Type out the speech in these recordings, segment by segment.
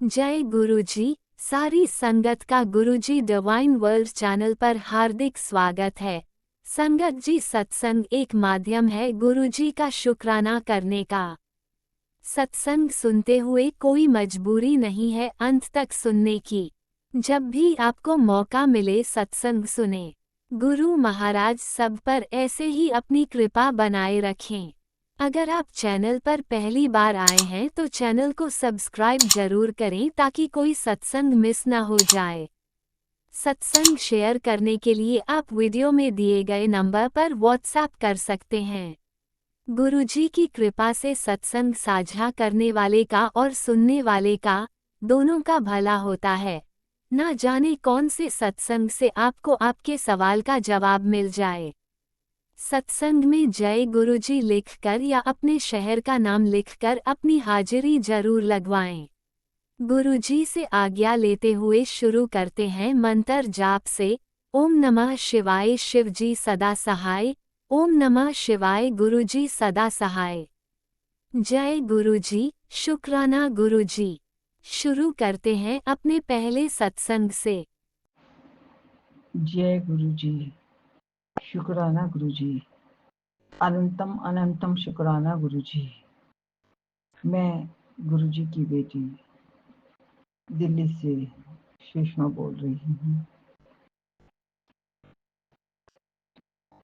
जय गुरुजी। सारी संगत का गुरुजी डिवाइन वर्ल्ड चैनल पर हार्दिक स्वागत है। संगत जी, सत्संग एक माध्यम है गुरुजी का शुक्राना करने का। सत्संग सुनते हुए कोई मजबूरी नहीं है अंत तक सुनने की। जब भी आपको मौका मिले सत्संग सुने। गुरु महाराज सब पर ऐसे ही अपनी कृपा बनाए रखें। अगर आप चैनल पर पहली बार आए हैं तो चैनल को सब्सक्राइब जरूर करें ताकि कोई सत्संग मिस ना हो जाए। सत्संग शेयर करने के लिए आप वीडियो में दिए गए नंबर पर व्हाट्सएप कर सकते हैं। गुरुजी की कृपा से सत्संग साझा करने वाले का और सुनने वाले का दोनों का भला होता है। ना जाने कौन से सत्संग से आपको आपके सवाल का जवाब मिल जाए। सत्संग में जय गुरुजी लिखकर या अपने शहर का नाम लिखकर अपनी हाजिरी जरूर लगवाएं। गुरुजी से आज्ञा लेते हुए शुरू करते हैं मंत्र जाप से। ओम नमः शिवाय, शिवजी सदा सहाय। ओम नमः शिवाय, गुरुजी सदा सहाय। जय गुरुजी, शुक्राना गुरुजी। शुरू करते हैं अपने पहले सत्संग से। जय गुरुजी, शुक्राना गुरुजी, अनंतम अनंतम शुक्राना गुरुजी। मैं गुरुजी की बेटी दिल्ली से सुषमा बोल रही हूँ।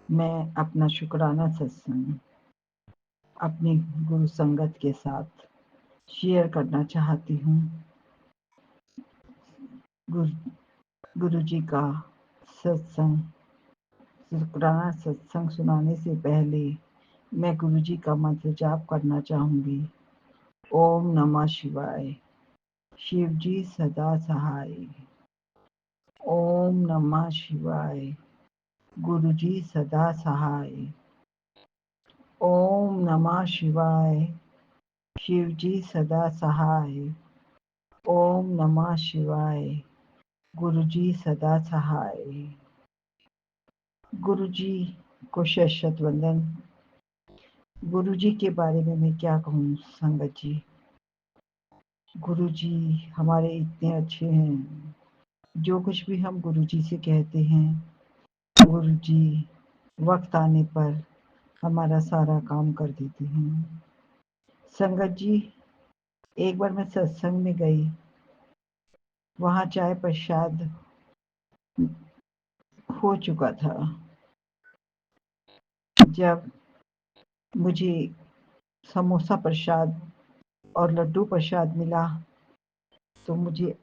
मैं अपना शुक्राना सत्संग अपनी गुरु संगत के साथ शेयर करना चाहती हूँ। गुरुजी का सत्संग, शुक्राना सत्संग सुनाने से पहले मैं गुरुजी का मंत्र जाप करना चाहूंगी। ओम नमः शिवाय, शिवजी सदा सहाय। ओम नमः शिवाय, गुरुजी सदा सहाय। ओम नमः शिवाय, शिवजी सदा सहाय। ओम नमः शिवाय, गुरुजी सदा सहाय। गुरुजी को शत वंदन। गुरुजी के बारे में मैं क्या कहूँ संगत जी। गुरुजी हमारे इतने अच्छे हैं। जो कुछ भी हम गुरुजी से कहते हैं, गुरुजी वक्त आने पर हमारा सारा काम कर देते हैं। संगत जी, एक बार मैं सत्संग में गई, वहाँ चाय प्रसाद हो चुका था। जब मुझे समोसा प्रसाद और लड्डू प्रसाद मिला तो मुझे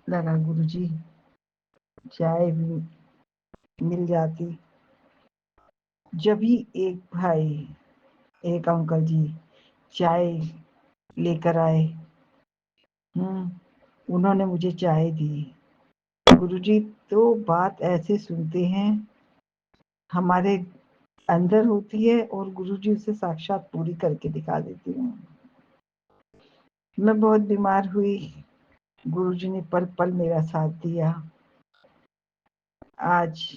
लगा गुरुजी चाय भी मिल जाती। जब ही एक भाई, एक अंकल जी चाय लेकर आए, उन्होंने मुझे चाय दी। गुरुजी तो बात ऐसे सुनते हैं, हमारे अंदर होती है और गुरुजी उसे साक्षात पूरी करके दिखा देती हूँ। मैं बहुत बीमार हुई, गुरुजी ने पल पल मेरा साथ दिया। आज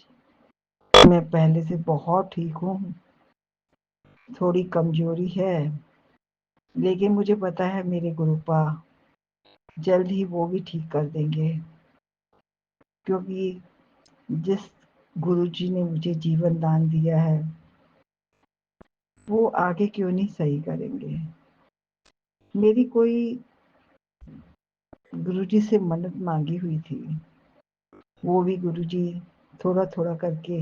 मैं पहले से बहुत ठीक हूँ। थोड़ी कमजोरी है, लेकिन मुझे पता है मेरे गुरुपा जल्द ही वो भी ठीक कर देंगे, क्योंकि जिस गुरुजी ने मुझे जीवन दान दिया है वो आगे क्यों नहीं सही करेंगे। मेरी कोई गुरुजी से मन्नत मांगी हुई थी, वो भी गुरुजी थोड़ा थोड़ा करके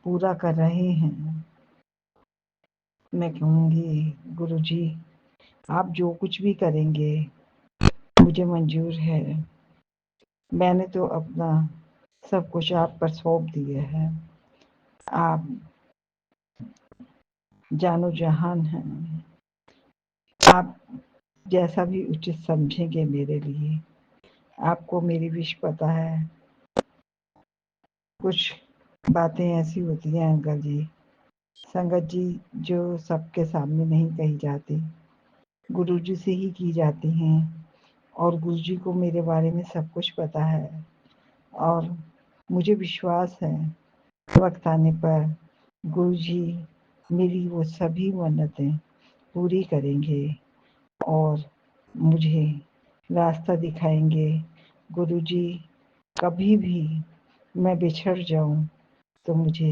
पूरा कर रहे हैं। मैं कहूँगी गुरुजी आप जो कुछ भी करेंगे मुझे मंजूर है। मैंने तो अपना सब कुछ आप पर सौंप दिया है। आप जानो जहान हैं। आप जैसा भी उचित समझेंगे मेरे लिए। आपको मेरी विश पता है। कुछ बातें ऐसी होती हैं अंकल जी, संगत जी, जो सबके सामने नहीं कही जाती, गुरुजी से ही की जाती हैं। और गुरुजी को मेरे बारे में सब कुछ पता है और मुझे विश्वास है वक्त आने पर गुरुजी मेरी वो सभी मन्नतें पूरी करेंगे और मुझे रास्ता दिखाएंगे। गुरुजी, कभी भी मैं बिछड़ जाऊं तो मुझे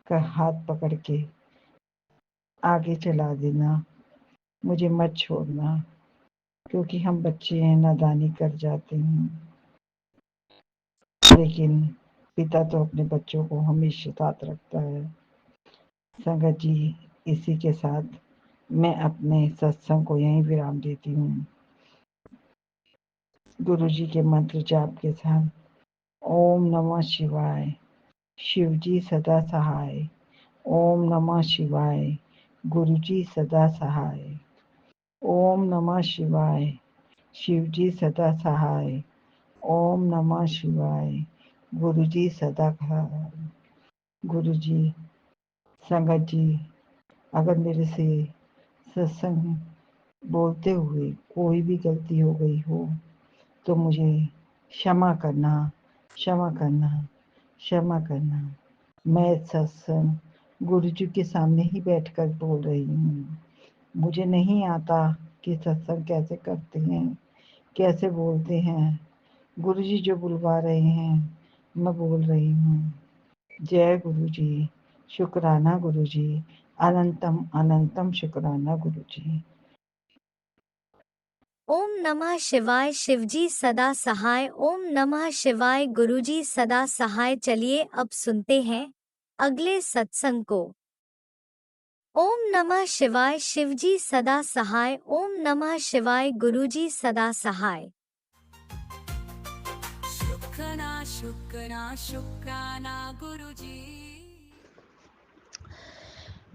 हाथ पकड़ के आगे चला देना, मुझे मत छोड़ना, क्योंकि हम बच्चे हैं, नादानी कर जाते हैं। लेकिन पिता तो अपने बच्चों को हमेशा साथ रखता है। संगत जी, इसी के साथ मैं अपने सत्संग को यहीं विराम देती हूँ। गुरु जी के मंत्र जाप के साथ ओम नमः शिवाय, शिव जी सदा सहाय। ओम नमः शिवाय, गुरु जी सदा सहाय। ओम नमः शिवाय, शिव जी सदा सहाय। ओम नमः शिवाय, गुरु जी सदा सहाय। गुरु जी, संगत जी, अगर मेरे से सत्संग बोलते हुए कोई भी गलती हो गई हो तो मुझे क्षमा करना, क्षमा करना, क्षमा करना। मैं सत्संग गुरु जी के सामने ही बैठकर बोल रही हूँ। मुझे नहीं आता कि सत्संग कैसे करते हैं, कैसे बोलते हैं। गुरु जी जो बुलवा रहे हैं मैं बोल रही हूँ। जय गुरु जी, शुक्राना गुरु जी, अनंतम अनंतम शुक्राना गुरु जी। ओम नमः शिवाय, शिवजी सदा सहाय। ओम नमः शिवाय, गुरुजी सदा सहाय। चलिए अब सुनते हैं अगले सत्संग को। ओम नमः शिवाय, शिवजी सदा सहाय। ओम नमः शिवाय, गुरुजी सदा सहाय। शुक्राना शुक्राना शुक्राना गुरुजी।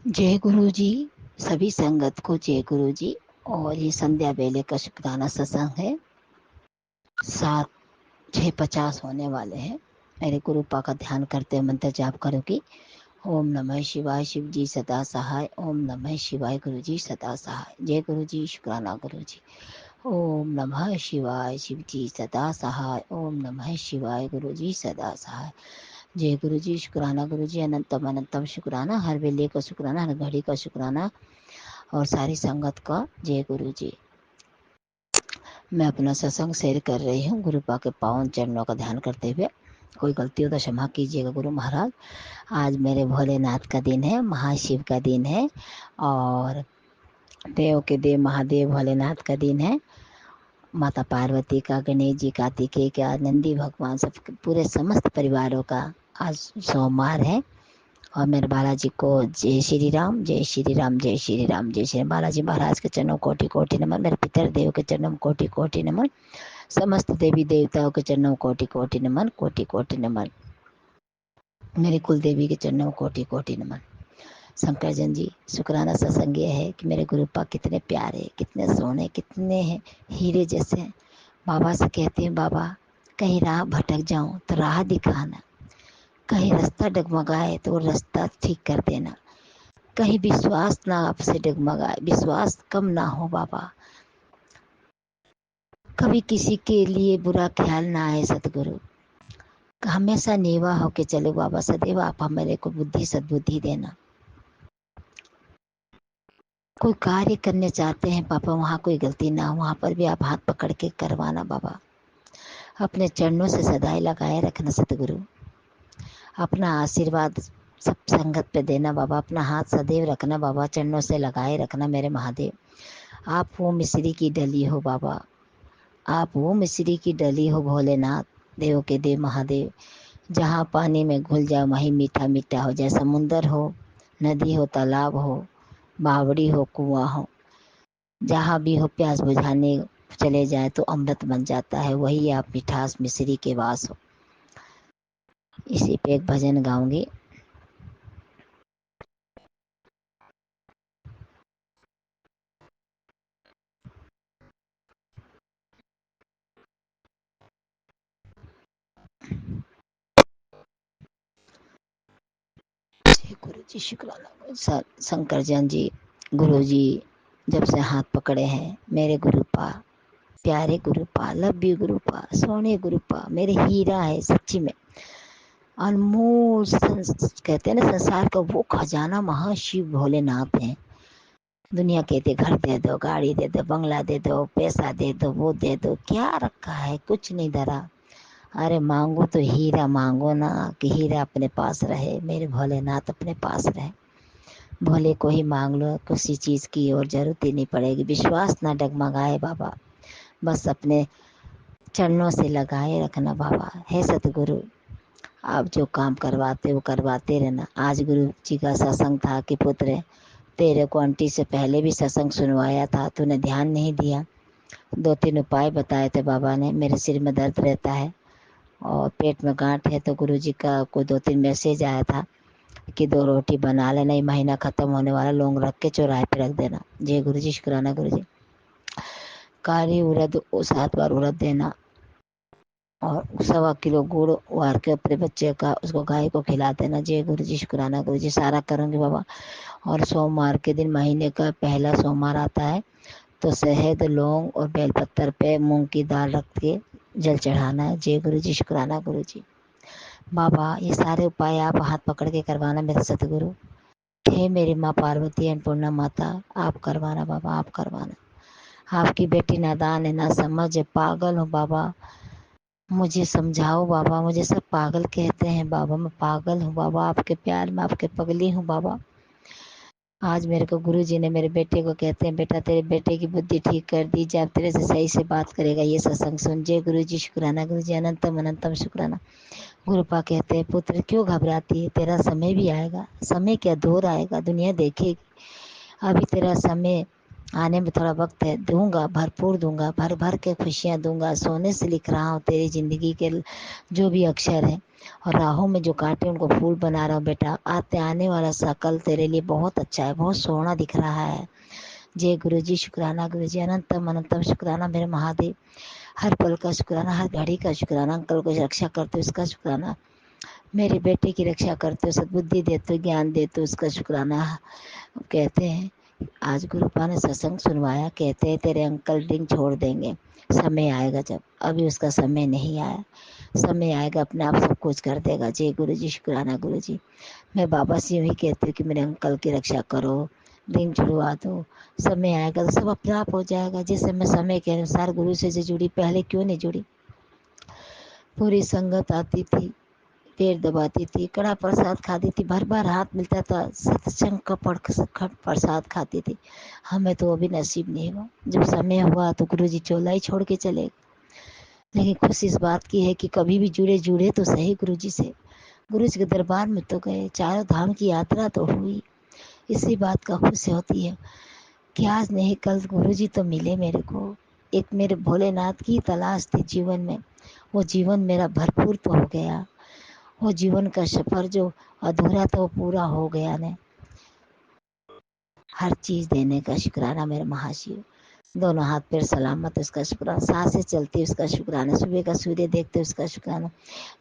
जय गुरु जी, सभी संगत को जय गुरु जी। और ये संध्या बेले का शुक्राना सत्संग है। 7:50 होने वाले हैं। मेरे गुरुपा का ध्यान करते मंत्र जाप करोगी। ओम नमः शिवाय, शिव जी सदा सहाय। ओम नमः शिवाय, गुरु जी सदा सहाय। जय गुरु जी, शुक्राना गुरु जी। ओम नमः शिवाय, शिव जी सदा सहाय। ओम नमः शिवाय, गुरु जी सदा सहाय। जय गुरु जी, शुक्राना गुरु जी, अनंतम अनंतम शुक्राना। हर वेले का शुक्राना, हर घड़ी का शुक्राना और सारी संगत का जय गुरु जी। मैं अपना सत्संग शेयर कर रही हूँ गुरुपा के पावन चरणों का ध्यान करते हुए। कोई गलती हो तो क्षमा कीजिएगा गुरु महाराज। आज मेरे भोलेनाथ का दिन है, महाशिव का दिन है और देव के देव महादेव भोलेनाथ का दिन है। माता पार्वती का, गणेश जी, कार्तिकेय का, नंदी भगवान, सब पूरे समस्त परिवारों का आज सोमवार है। और मेरे बालाजी को जय श्री राम, जय श्री राम, जय श्री राम, जय श्री राम। बालाजी महाराज के चरणों कोटि कोटि नमन। मेरे पितर देव के चरणों कोटि कोटि नमन। समस्त देवी देवताओं के चरणों कोटि कोटि नमन, कोटि कोटि नमन। मेरी कुल देवी के चरणों कोटि कोटि नमन। शंकर जन जी, शुक्राना सत्संग ये है कि मेरे गुरुपा कितने प्यारे, कितने सोने, कितने हैं हीरे जैसे हैं। बाबा से कहते हैं, बाबा कहीं राह भटक जाऊं तो राह दिखाना, कहीं रास्ता डगमगाए तो रास्ता ठीक कर देना, कहीं विश्वास ना आपसे डगमगाए, विश्वास कम ना हो बाबा, कभी किसी के लिए बुरा ख्याल ना आए सतगुरु, हमेशा नेवा होके चलो बाबा, सदैव आप हमारे को बुद्धि सद्बुद्धि देना। कोई कार्य करने चाहते हैं पापा, वहाँ कोई गलती ना हो, वहाँ पर भी आप हाथ पकड़ के करवाना बाबा। अपने चरणों से सदाई लगाए रखना सतगुरु। अपना आशीर्वाद सब संगत पे देना बाबा। अपना हाथ सदैव रखना बाबा, चरणों से लगाए रखना मेरे महादेव। आप वो मिश्री की डली हो बाबा, आप वो मिश्री की डली हो भोलेनाथ, देव के देव महादेव। जहाँ पानी में घुल जाओ वहीं मीठा मीठा हो जाए। समुंदर हो, नदी हो, तालाब हो, बावड़ी हो, कुआं हो, जहाँ भी हो प्यास बुझाने चले जाए तो अमृत बन जाता है। वही आप मिठास मिश्री के वास हो। इसी पे एक भजन गाऊंगी। गुरु जी शुक्राना। शंकर जन जी, गुरु जी जब से हाथ पकड़े हैं मेरे गुरुपा, प्यारे गुरुपा, लव यू गुरुपा, सोने गुरुपा, मेरे हीरा है सच्ची में। अनमोल कहते हैं ना, संसार का वो खजाना महाशिव भोलेनाथ हैं। दुनिया कहती घर दे दो, गाड़ी दे दो, बंगला दे दो, पैसा दे दो, वो दे दो, क्या रखा है, कुछ नहीं धरा। अरे मांगो तो हीरा मांगो ना, कि हीरा अपने पास रहे, मेरे भोलेनाथ अपने पास रहे। भोले को ही मांग लो, किसी चीज़ की और जरूरत ही नहीं पड़ेगी। विश्वास ना डगमगाए बाबा, बस अपने चरणों से लगाए रखना बाबा। हे सतगुरु, आप जो काम करवाते वो करवाते रहना। आज गुरु जी का सत्संग था कि पुत्र तेरे को आंटी से पहले भी सत्संग सुनवाया था, तूने ध्यान नहीं दिया। 2-3 उपाय बताए थे बाबा ने। मेरे सिर में दर्द रहता है और पेट में गांठ है, तो गुरु जी का कोई 2-3 मैसेज आया था कि 2 रोटी बना लेना, ये महीना ख़त्म होने वाला, लौंग रख के चौराहे पे रख देना। जय गुरु जी, शुक्राना गुरु जी। काली उड़द 7 बार उड़द देना और 1.25 किलो गुड़ उबाल के अपने बच्चे का उसको गाय को खिला देना। जय गुरु जी, शुक्राना गुरु जी, सारा करूँगी बाबा। और सोमवार के दिन, महीने का पहला सोमवार आता है, तो शहद, लौंग और बेलपत्तर पे मूंग की दाल रख के जल चढ़ाना है। जय गुरु जी, शुक्राना गुरु जी। बाबा ये सारे उपाय आप हाथ पकड़ के करवाना मेरे सतगुरु। हे मेरी माँ पार्वती अन्नपूर्णा माता, आप करवाना बाबा, आप करवाना। आपकी बेटी नादान है, ना समझ है, पागल हूँ बाबा, मुझे समझाओ बाबा। मुझे सब पागल कहते हैं बाबा, मैं पागल हूँ बाबा, आपके प्यार में आपके पगली हूँ बाबा। आज मेरे को गुरु जी ने मेरे बेटे को कहते हैं, बेटा तेरे बेटे की बुद्धि ठीक कर दी, जब तेरे से सही से बात करेगा ये सत्संग सुन। जय गुरु जी, शुक्राना गुरु जी, अनंतम अनंतम शुक्राना। गुरुपा कहते हैं, पुत्र क्यों घबराती है, तेरा समय भी आएगा। समय क्या दूर आएगा, दुनिया देखेगी। अभी तेरा समय आने में थोड़ा वक्त है, दूंगा, भरपूर दूंगा, भर भर के खुशियाँ दूंगा। सोने से लिख रहा हूँ तेरी जिंदगी के जो भी अक्षर हैं, और राहों में जो कांटे उनको फूल बना रहा हूँ बेटा। आने वाला सकल तेरे लिए बहुत अच्छा है, बहुत सोहना दिख रहा है। जय गुरु जी, शुक्राना गुरु जी, अनंतम अनंतम शुक्राना मेरे महादेव। हर पल का शुक्राना, हर घड़ी का शुक्राना। अंकल को रक्षा करते हो उसका शुक्राना, मेरे बेटे की रक्षा करते हो, सद्बुद्धि देते हो, ज्ञान देते हो, उसका शुक्राना। कहते हैं आज गुरुपा ने सत्संग सुनवाया, कहते हैं तेरे अंकल ड्रिंक छोड़ देंगे, समय आएगा जब। अभी उसका समय नहीं आया, समय आएगा अपने आप सब कुछ कर देगा। जय गुरु जी, शुक्राना गुरु जी। मैं बाबा से यही कहती हूँ कि मेरे अंकल की रक्षा करो, ड्रिंक छुड़वा दो, समय आएगा तो सब अपने आप हो जाएगा। जैसे मैं समय के अनुसार गुरु से जुड़ी, पहले क्यों नहीं जुड़ी। पूरी संगत आती थी, पैर दबाती थी, कड़ा प्रसाद खाती थी, भर भर हाथ मिलता था, सत्संग का प्रसाद खाती थी। हमें तो वो भी नसीब नहीं हुआ। जब समय हुआ तो गुरु जी चोला ही छोड़ के चले। लेकिन खुशी इस बात की है कि कभी भी जुड़े तो सही गुरु जी से, गुरु जी के दरबार में तो गए, 4 धाम की यात्रा तो हुई। इसी बात का खुशी होती है कि आज नहीं कल गुरु जी तो मिले मेरे को। एक मेरे भोलेनाथ की तलाश थी जीवन में, वो जीवन मेरा भरपूर तो हो गया। वो जीवन का सफर जो अधूरा था वो पूरा हो गया ने। हर चीज देने का शुक्राना मेरे महाशिव। दोनों हाथ पैर सलामत उसका शुक्राना, सांसें चलती उसका शुक्राना, सुबह का सूर्य देखते उसका शुक्राना,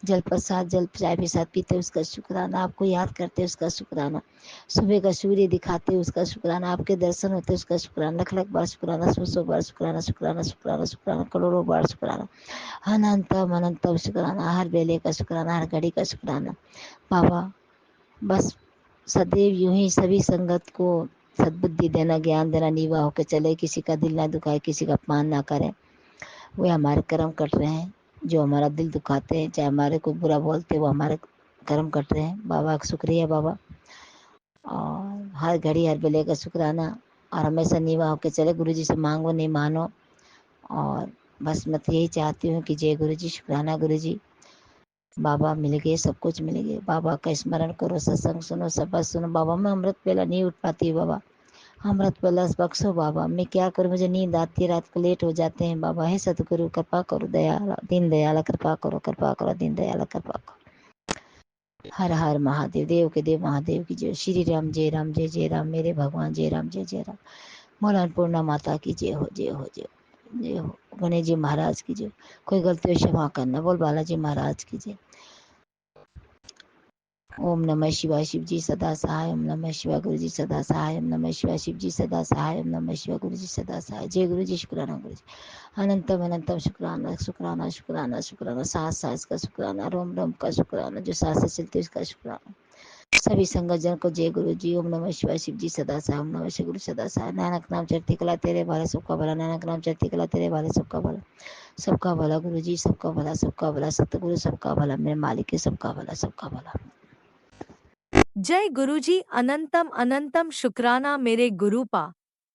जल प्रसाद जल चाय के साथ पीते उसका शुक्राना, आपको याद करते उसका शुक्राना, सुबह का सूर्य दिखाते उसका शुक्राना, आपके दर्शन होते उसका शुक्राना, लख लख बार शुक्राना, 100 बार शुक्राना, शुक्राना शुक्राना शुक्राना, करोड़ों बार शुक्राना, अनंतम अनंतम शुक्राना, हर बेले का शुक्राना, हर घड़ी का शुक्राना। बाबा बस सदैव यूं ही सभी संगत को सद्बुद्धि देना, ज्ञान देना, नीवा होकर चले, किसी का दिल ना दुखाए, किसी का अपमान ना करें। वे हमारे कर्म कट रहे हैं, जो हमारा दिल दुखाते हैं, चाहे हमारे को बुरा बोलते, वो हमारे कर्म कट रहे हैं। बाबा का शुक्रिया बाबा, और हर घड़ी हर बेले का शुक्राना, और हमेशा नीवा होकर चले, गुरु जी से मांगो नहीं मानो। और बस मैं तो यही चाहती हूँ कि जय गुरु जी, शुक्राना गुरु जी। बाबा मिल गए, सब कुछ मिल गए। बाबा का स्मरण करो, सत्संग सुनो, सब बात सुनो। बाबा मैं अमृत वेला नहीं उठ पाती बाबा, अमृत वेला बख्शो बाबा। मैं क्या करूँ, मुझे नींद आती है, रात को लेट हो जाते हैं बाबा। हे सतगुरु कृपा करो, दयाला दीन दयाला कृपा करो, कृपा करो दीन दयाला कृपा करो। हर हर महादेव, देव के देव महादेव की जय। श्री राम जय राम जय जय राम, मेरे भगवान जय राम जय जय राम। मोला अन्नपूर्णा माता की जय हो, जय हो, जय हो, जय हो। गणेश जी महाराज की जय। कोई गलती हो क्षमा करना, बोल बालाजी महाराज की जय। ओम नमः शिवाय, शिव जी सदा सहाय। ओम नमः शिवाय, गुरु जी सदा सहाय। ओम नमः शिवाय, शिव जी सदा सहाय। ओम नमः शिवाय, गुरु जी सदा सहाय। जय गुरु जी, शुक्राना गुरु जी, अनंतम अनंतम शुक्राना शुक्राना शुक्राना शुक्राना। सांस सांस का शुक्राना, रोम रोम का शुक्राना, जो सांसें चलती है उसका शुक्राना, सभी संगत जन को जय गुरु जी। ओम नमः शिवाय। शिव जी सदा सहाय। ओम नमः श्री गुरु सदा सहाय। नानक नाम चढ़ती कला तेरे भाले सबका भला। नानक नाम चढ़ती कला तेरे भाले सबका भला। सबका भला गुरु जी, सबका भला, सबका भला सतगुरु, सबका भला मेरे मालिक के, सबका भला, सबका भला। जय गुरुजी। अनंतम अनंतम शुक्राना मेरे गुरुपा।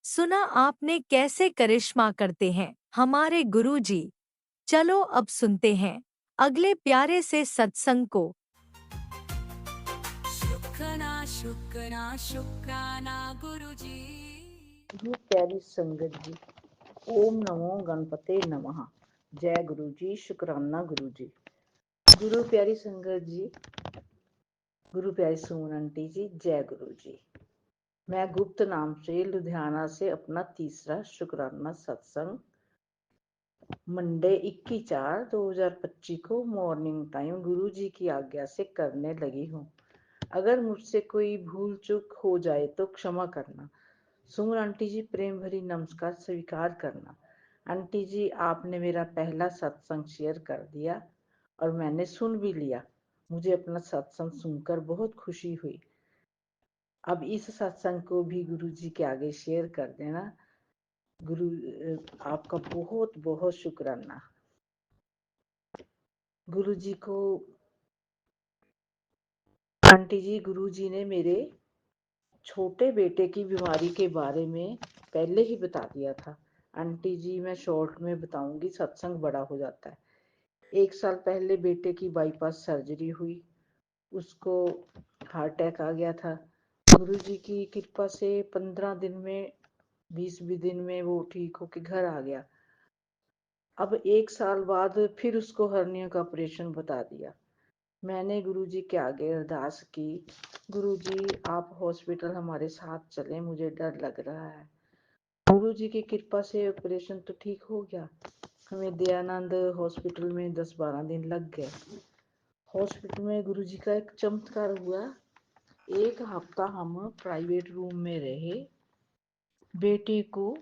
सुना आपने कैसे करिश्मा करते हैं हमारे गुरुजी। चलो अब सुनते हैं अगले प्यारे से सत्संग को। शुक्राना शुक्राना शुक्राना गुरुजी। गुरु प्यारी संगत जी, ओम नमो गणपते नमः। जय गुरु जी, शुक्राना गुरु जी। गुरु प्यारी संगत जी, गुरु प्यारी सुमन आंटी जी, जय गुरु जी। मैं गुप्त नाम से लुधियाना से अपना तीसरा शुक्राना सत्संग मंडे 21/4/2025 को मॉर्निंग टाइम गुरु जी की आज्ञा से करने लगी हूँ। अगर मुझसे कोई भूल चूक हो जाए तो क्षमा करना। सुमन आंटी जी, प्रेम भरी नमस्कार स्वीकार करना। आंटी जी, आपने मेरा पहला सत्संग शेयर कर दिया और मैंने सुन भी लिया। मुझे अपना सत्संग सुनकर बहुत खुशी हुई। अब इस सत्संग को भी गुरु जी के आगे शेयर कर देना। गुरु आपका बहुत बहुत शुक्राना। गुरु जी को आंटी जी, गुरु जी ने मेरे छोटे बेटे की बीमारी के बारे में पहले ही बता दिया था। आंटी जी, मैं शॉर्ट में बताऊंगी, सत्संग बड़ा हो जाता है। 1 साल पहले बेटे की बाईपास सर्जरी हुई। उसको हार्ट अटैक आ गया था। गुरु जी की कृपा से 15 दिन में 20 भी दिन में वो ठीक होके घर आ गया। अब 1 साल बाद फिर उसको हर्निया का ऑपरेशन बता दिया। मैंने गुरु जी के आगे अरदास की, गुरु जी आप हॉस्पिटल हमारे साथ चलें, मुझे डर लग रहा है। गुरु जी की कृपा से ऑपरेशन तो ठीक हो गया। हमें दयानंद हॉस्पिटल में 10-12 दिन लग गए। हॉस्पिटल में गुरु जी का एक चमत्कार हुआ। 1 हफ्ता हम प्राइवेट रूम में रहे। बेटे को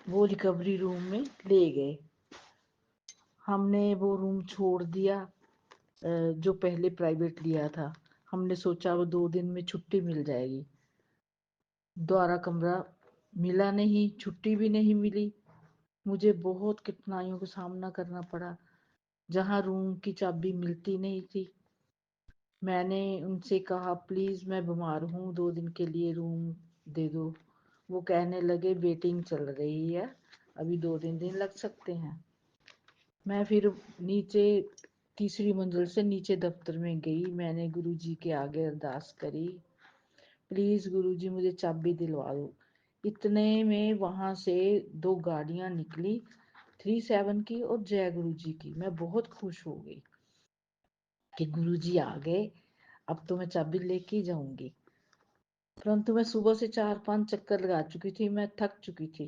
वो रिकवरी रूम में ले गए। हमने वो रूम छोड़ दिया जो पहले प्राइवेट लिया था। हमने सोचा वो 2 दिन में छुट्टी मिल जाएगी। दोबारा कमरा मिला नहीं, छुट्टी भी नहीं मिली। मुझे बहुत कठिनाइयों का सामना करना पड़ा। जहाँ रूम की चाबी मिलती नहीं थी। मैंने उनसे कहा, प्लीज मैं बीमार हूँ, 2 दिन के लिए रूम दे दो। वो कहने लगे वेटिंग चल रही है, अभी 2-3 दिन लग सकते हैं। मैं फिर नीचे तीसरी मंजिल से नीचे दफ्तर में गई। मैंने गुरुजी के आगे अरदास करी, प्लीज गुरुजी मुझे चाबी दिलवा दो। इतने में वहां से 2 गाड़ियां निकली, 37 की और जय गुरुजी की। मैं बहुत खुश हो गई कि गुरुजी आ गए, अब तो मैं चाबी लेके ही जाऊंगी। परंतु मैं सुबह से 4-5 चक्कर लगा चुकी थी, मैं थक चुकी थी।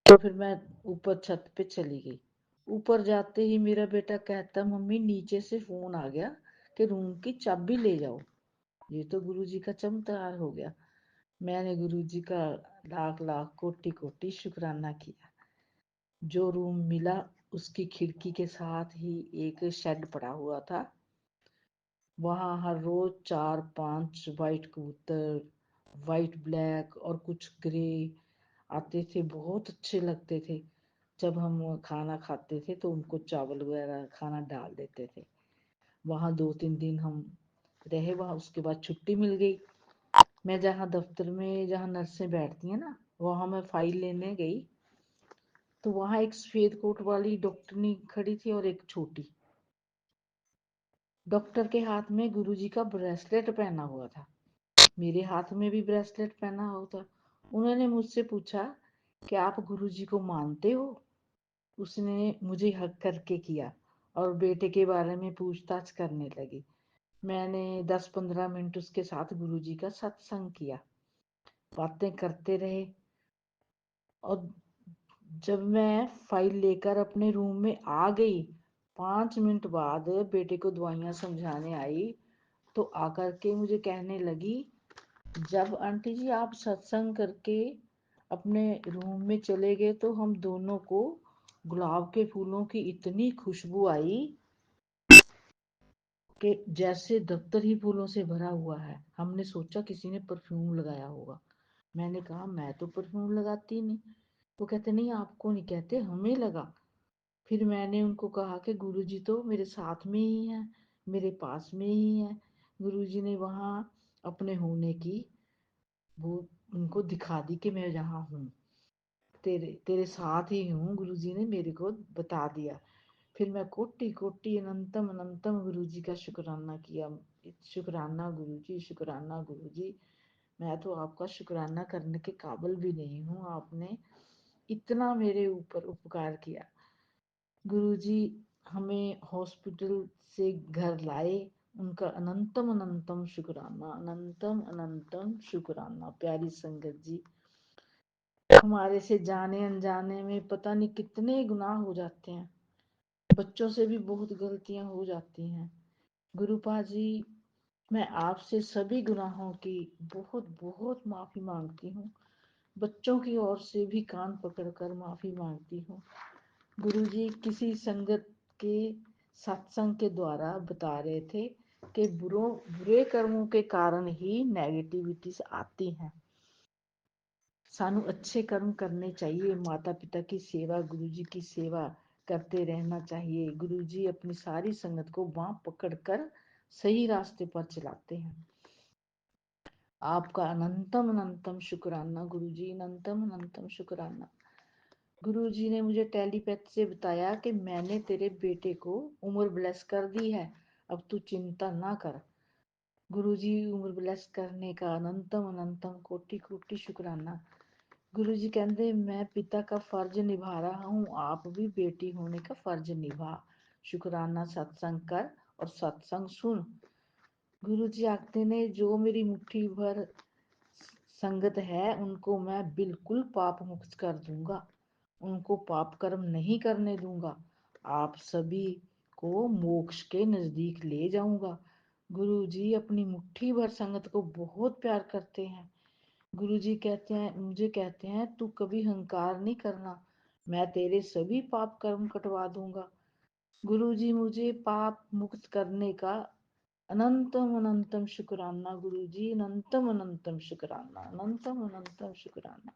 तो फिर मैं ऊपर छत पे चली गई। ऊपर जाते ही मेरा बेटा कहता, मम्मी नीचे से फोन आ गया कि रूम की चाबी ले जाओ। ये तो गुरुजी का चमत्कार हो गया। मैंने गुरुजी का लाख लाख कोटि कोटि शुक्राना किया। जो रूम मिला उसकी खिड़की के साथ ही एक शेड पड़ा हुआ था। वहां हर रोज 4-5 वाइट कबूतर, वाइट ब्लैक और कुछ ग्रे आते थे। बहुत अच्छे लगते थे। जब हम खाना खाते थे तो उनको चावल वगैरह खाना डाल देते थे। वहां 2-3 दिन हम रहे। वहां उसके बाद छुट्टी मिल गई। मैं जहाँ दफ्तर में जहाँ नर्सें बैठती हैं ना, वहां मैं फाइल लेने गई तो वहां एक सफेद कोट वाली डॉक्टरनी खड़ी थी और एक छोटी। डॉक्टर के हाथ में गुरुजी का ब्रेसलेट पहना हुआ था। मेरे हाथ में भी ब्रेसलेट पहना हुआ था। उन्होंने मुझसे पूछा कि आप गुरुजी को मानते हो? उसने मुझे हक करके किया और बेटे के बारे में पूछताछ करने लगी। मैंने 10-15 मिनट उसके साथ गुरुजी का सत्संग किया, बातें करते रहे। और जब मैं फाइल लेकर अपने रूम में आ गई, 5 मिनट बाद बेटे को दवाइयां समझाने आई तो आकर के मुझे कहने लगी, जब आंटी जी आप सत्संग करके अपने रूम में चले गए तो हम दोनों को गुलाब के फूलों की इतनी खुशबू आई कि जैसे दफ्तर ही फूलों से भरा हुआ है। हमने सोचा किसी ने परफ्यूम लगाया होगा। मैंने कहा मैं तो परफ्यूम लगाती नहीं। वो कहते नहीं आपको नहीं कहते, हमें लगा। फिर मैंने उनको कहा कि गुरुजी तो मेरे साथ में ही है, मेरे पास में ही है। गुरुजी ने वहां अपने होने की वो उनको दिखा दी कि मैं यहाँ हूँ, तेरे तेरे साथ ही हूँ। गुरुजी ने मेरे को बता दिया। फिर मैं कोटि कोटि अनंतम अनंतम गुरुजी का शुक्राना किया। शुक्राना गुरुजी, शुक्राना गुरुजी। मैं तो आपका शुक्राना करने के काबिल भी नहीं हूँ, आपने इतना मेरे ऊपर उपकार किया। गुरुजी हमें हॉस्पिटल से घर लाए, उनका अनंतम अनंतम शुक्राना, अनंतम अनंतम शुक्राना। प्यारी संगत जी, हमारे से जाने अनजाने में पता नहीं कितने गुनाह हो जाते हैं, बच्चों से भी बहुत गलतियां हो जाती हैं। गुरुपा जी, मैं आपसे सभी गुनाहों की बहुत बहुत माफी मांगती हूँ। बच्चों की ओर से भी कान पकड़कर माफी मांगती हूँ। गुरुजी किसी संगत के सत्संग के द्वारा बता रहे थे कि बुरे कर्मों के कारण ही नेगेटिविटीज आती हैं। सानू अच्छे कर्म करने चाहिए, माता पिता की सेवा, गुरुजी की सेवा करते रहना चाहिए। गुरुजी अपनी सारी संगत को बांह पकड़कर सही रास्ते पर चलाते हैं। आपका अनंतम अनंतम शुक्राना गुरुजी, अनंतम अनंतम शुक्राना। गुरुजी ने मुझे टेलीपैथ से बताया कि मैंने तेरे बेटे को उम्र ब्लेस कर दी है, अब तू चिंता ना कर। गुरुजी उम्र ब्लेस करने का अनंतम अनंतम कोटि कोटि शुक्राना। गुरुजी कहते मैं पिता का फर्ज निभा रहा हूँ, आप भी बेटी होने का फर्ज निभा। शुक्राना सत्संग कर और सत्संग सुन। गुरुजी आखते ने जो मेरी मुट्ठी भर संगत है उनको मैं बिल्कुल पाप मुक्त कर दूंगा, उनको पाप कर्म नहीं करने दूंगा, आप सभी को मोक्ष के नजदीक ले जाऊंगा। गुरुजी अपनी मुट्ठी भर संगत को बहुत प्यार करते हैं। गुरुजी कहते हैं, मुझे कहते हैं तू कभी हंकार नहीं करना, मैं तेरे सभी पाप कर्म कटवा दूंगा। गुरुजी मुझे पाप मुक्त करने का अनंतम अनंतम शुक्राना। गुरुजी अनंतम अनंतम शुक्राना, अनंतम अनंतम शुक्राना।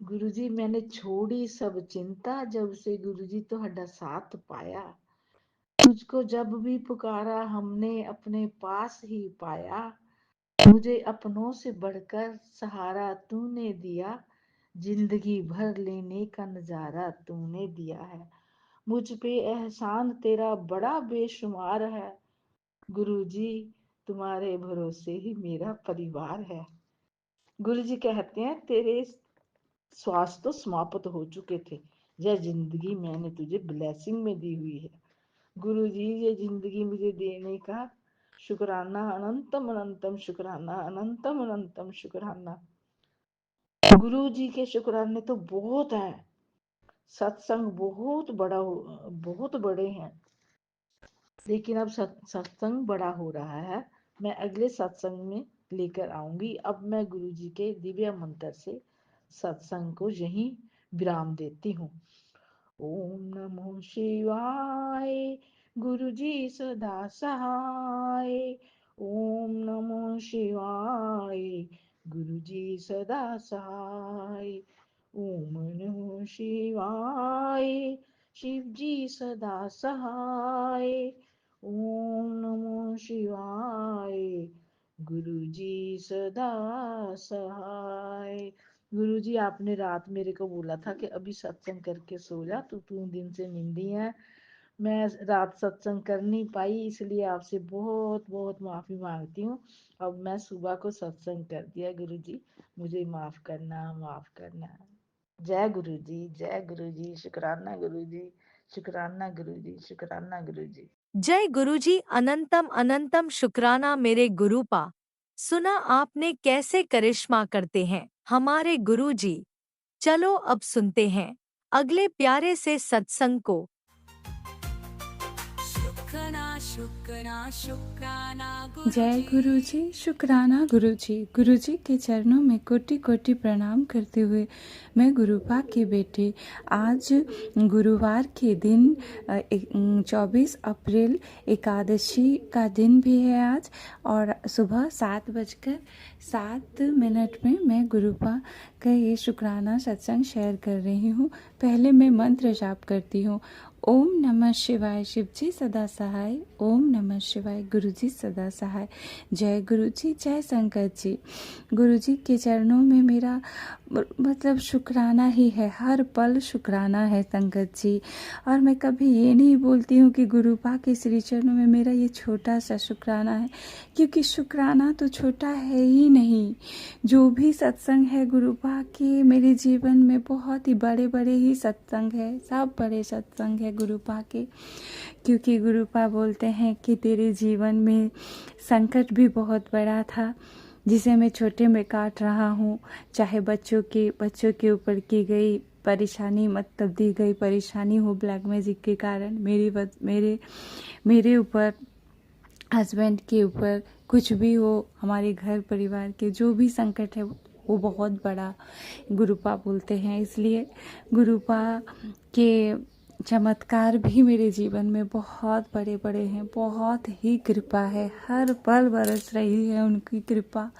गुरुजी मैंने छोड़ी सब चिंता, जब से गुरुजी तुहाडा साथ पाया। तुझको जब भी पुकारा हमने अपने पास ही पाया। मुझे अपनों से बढ़कर सहारा तूने दिया, जिंदगी भर लेने का नजारा तूने दिया है। मुझ पे एहसान तेरा बड़ा बेशुमार है। गुरुजी तुम्हारे भरोसे ही मेरा परिवार है। गुरुजी कहते हैं तेरे श्वास तो समाप्त हो चुके थे, यह जिंदगी मैंने तुझे ब्लेसिंग में दी हुई है। गुरुजी ये जिंदगी मुझे देने का शुक्राना, अनंतम अनंतम शुक्राना, अनंतम अनंतम शुक्राना। गुरुजी के शुक्राने तो बहुत हैं, सत्संग बहुत बड़े हैं, लेकिन अब सत्संग बड़ा हो रहा है। मैं अगले सत्संग में लेकर आऊंगी। अब मैं गुरुजी के दिव्य मंत्र से सत्संग को यहीं विराम देती हूँ। ओम नमो शिवाय, गुरुजी सदा सहाय। ओम नमो शिवाय, गुरुजी सदा सहाय। ओम नमो शिवाय, शिवजी सदा सहाय। ओम नमो शिवाय, गुरुजी सदा सहाय। गुरुजी आपने रात मेरे को बोला था कि अभी सत्संग करके सो जा, तू 3 दिन से नींदी है। मैं रात सत्संग कर नहीं पाई, इसलिए आपसे बहुत बहुत माफी मांगती हूँ। अब मैं सुबह को सत्संग कर दिया। गुरुजी मुझे माफ करना, माफ करना। जय गुरुजी, जय गुरुजी। शुक्राना गुरुजी, शुक्राना गुरुजी, शुक्राना गुरुजी। जय गुरुजी, अनंतम अनंतम शुक्राना मेरे गुरुपा। सुना आपने कैसे करिश्मा करते हैं हमारे गुरुजी। चलो अब सुनते हैं अगले प्यारे से सत्संग को। शुक्राना शुक्राना शुक्राना जय गुरुजी। गुरुजी, शुक्राना गुरुजी। गुरुजी के चरणों में कोटि कोटि प्रणाम करते हुए मैं गुरुपा की बेटी। आज गुरुवार के दिन 24 अप्रैल एकादशी का दिन भी है आज, और सुबह 7:07 में मैं गुरुपा का ये शुक्राना सत्संग शेयर कर रही हूँ। पहले मैं मंत्र जाप करती हूँ। ओम नमः शिवाय, शिव जी सदा सहाय। ओम नमः शिवाय, गुरु जी सदा सहाय। जय गुरु जी, जय शंकर जी। गुरु जी के चरणों में मेरा मतलब शुक्राना ही है, हर पल शुक्राना है संगत जी। और मैं कभी ये नहीं बोलती हूँ कि गुरुपा के श्री चरणों में मेरा ये छोटा सा शुक्राना है, क्योंकि शुक्राना तो छोटा है ही नहीं। जो भी सत्संग है गुरुपा के मेरे जीवन में बहुत ही बड़े बड़े ही सत्संग है, सब बड़े सत्संग है गुरुपा के। क्योंकि गुरुपा बोलते हैं कि तेरे जीवन में संकट भी बहुत बड़ा था, जिसे मैं छोटे में काट रहा हूँ। चाहे बच्चों के ऊपर की गई परेशानी, मतलब दी गई परेशानी हो ब्लैक मैजिक के कारण, मेरे ऊपर, हस्बैंड के ऊपर, कुछ भी हो, हमारे घर परिवार के जो भी संकट है वो बहुत बड़ा गुरुपा बोलते हैं। इसलिए गुरुपा के चमत्कार भी मेरे जीवन में बहुत बड़े बड़े हैं, बहुत ही कृपा है, हर पल बरस रही है उनकी कृपा,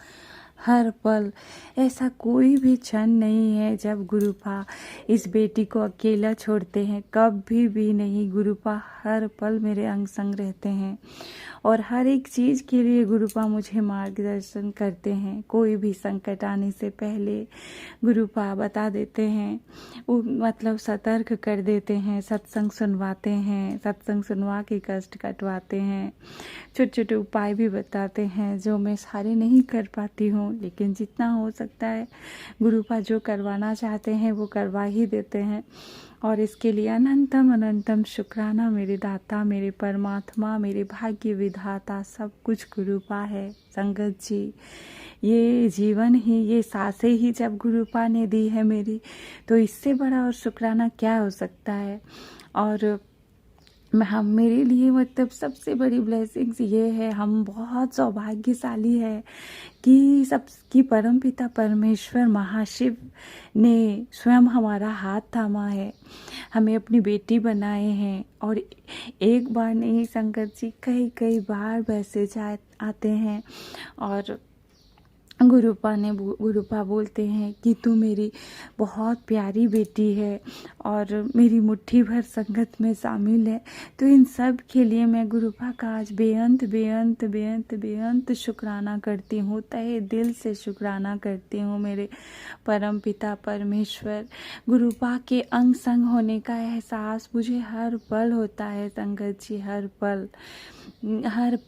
हर पल। ऐसा कोई भी क्षण नहीं है जब गुरुपा इस बेटी को अकेला छोड़ते हैं, कभी भी नहीं। गुरुपा हर पल मेरे अंग संग रहते हैं और हर एक चीज़ के लिए गुरुपा मुझे मार्गदर्शन करते हैं। कोई भी संकट आने से पहले गुरुपा बता देते हैं, वो मतलब सतर्क कर देते हैं, सत्संग सुनवाते हैं, सत्संग सुनवा के कष्ट कटवाते हैं, छोटे छोटे उपाय भी बताते हैं जो मैं सारे नहीं कर पाती हूँ, लेकिन जितना हो सकता है गुरुपा जो करवाना चाहते हैं वो करवा ही देते हैं। और इसके लिए अनंतम अनंतम शुक्राना मेरे दाता, मेरे परमात्मा, मेरे भाग्य विधाता, सब कुछ गुरुपा है संगत जी। ये जीवन ही, ये सांसें ही जब गुरुपा ने दी है मेरी, तो इससे बड़ा और शुक्राना क्या हो सकता है। और हम, मेरे लिए मतलब सबसे बड़ी ब्लेसिंग्स ये है, हम बहुत सौभाग्यशाली है कि सबकी परमपिता परमेश्वर महाशिव ने स्वयं हमारा हाथ थामा है, हमें अपनी बेटी बनाए हैं। और एक बार नहीं संगत जी, कई बार मैसेज आते हैं और गुरुपा बोलते हैं कि तू मेरी बहुत प्यारी बेटी है और मेरी मुट्ठी भर संगत में शामिल है। तो इन सब के लिए मैं गुरुपा का आज बेअंत बेअंत बेअंत बेअंत शुक्राना करती हूँ, तहे दिल से शुक्राना करती हूँ। मेरे परम पिता परमेश्वर, गुरुपा के अंग संग होने का एहसास मुझे हर पल होता है संगत जी, हर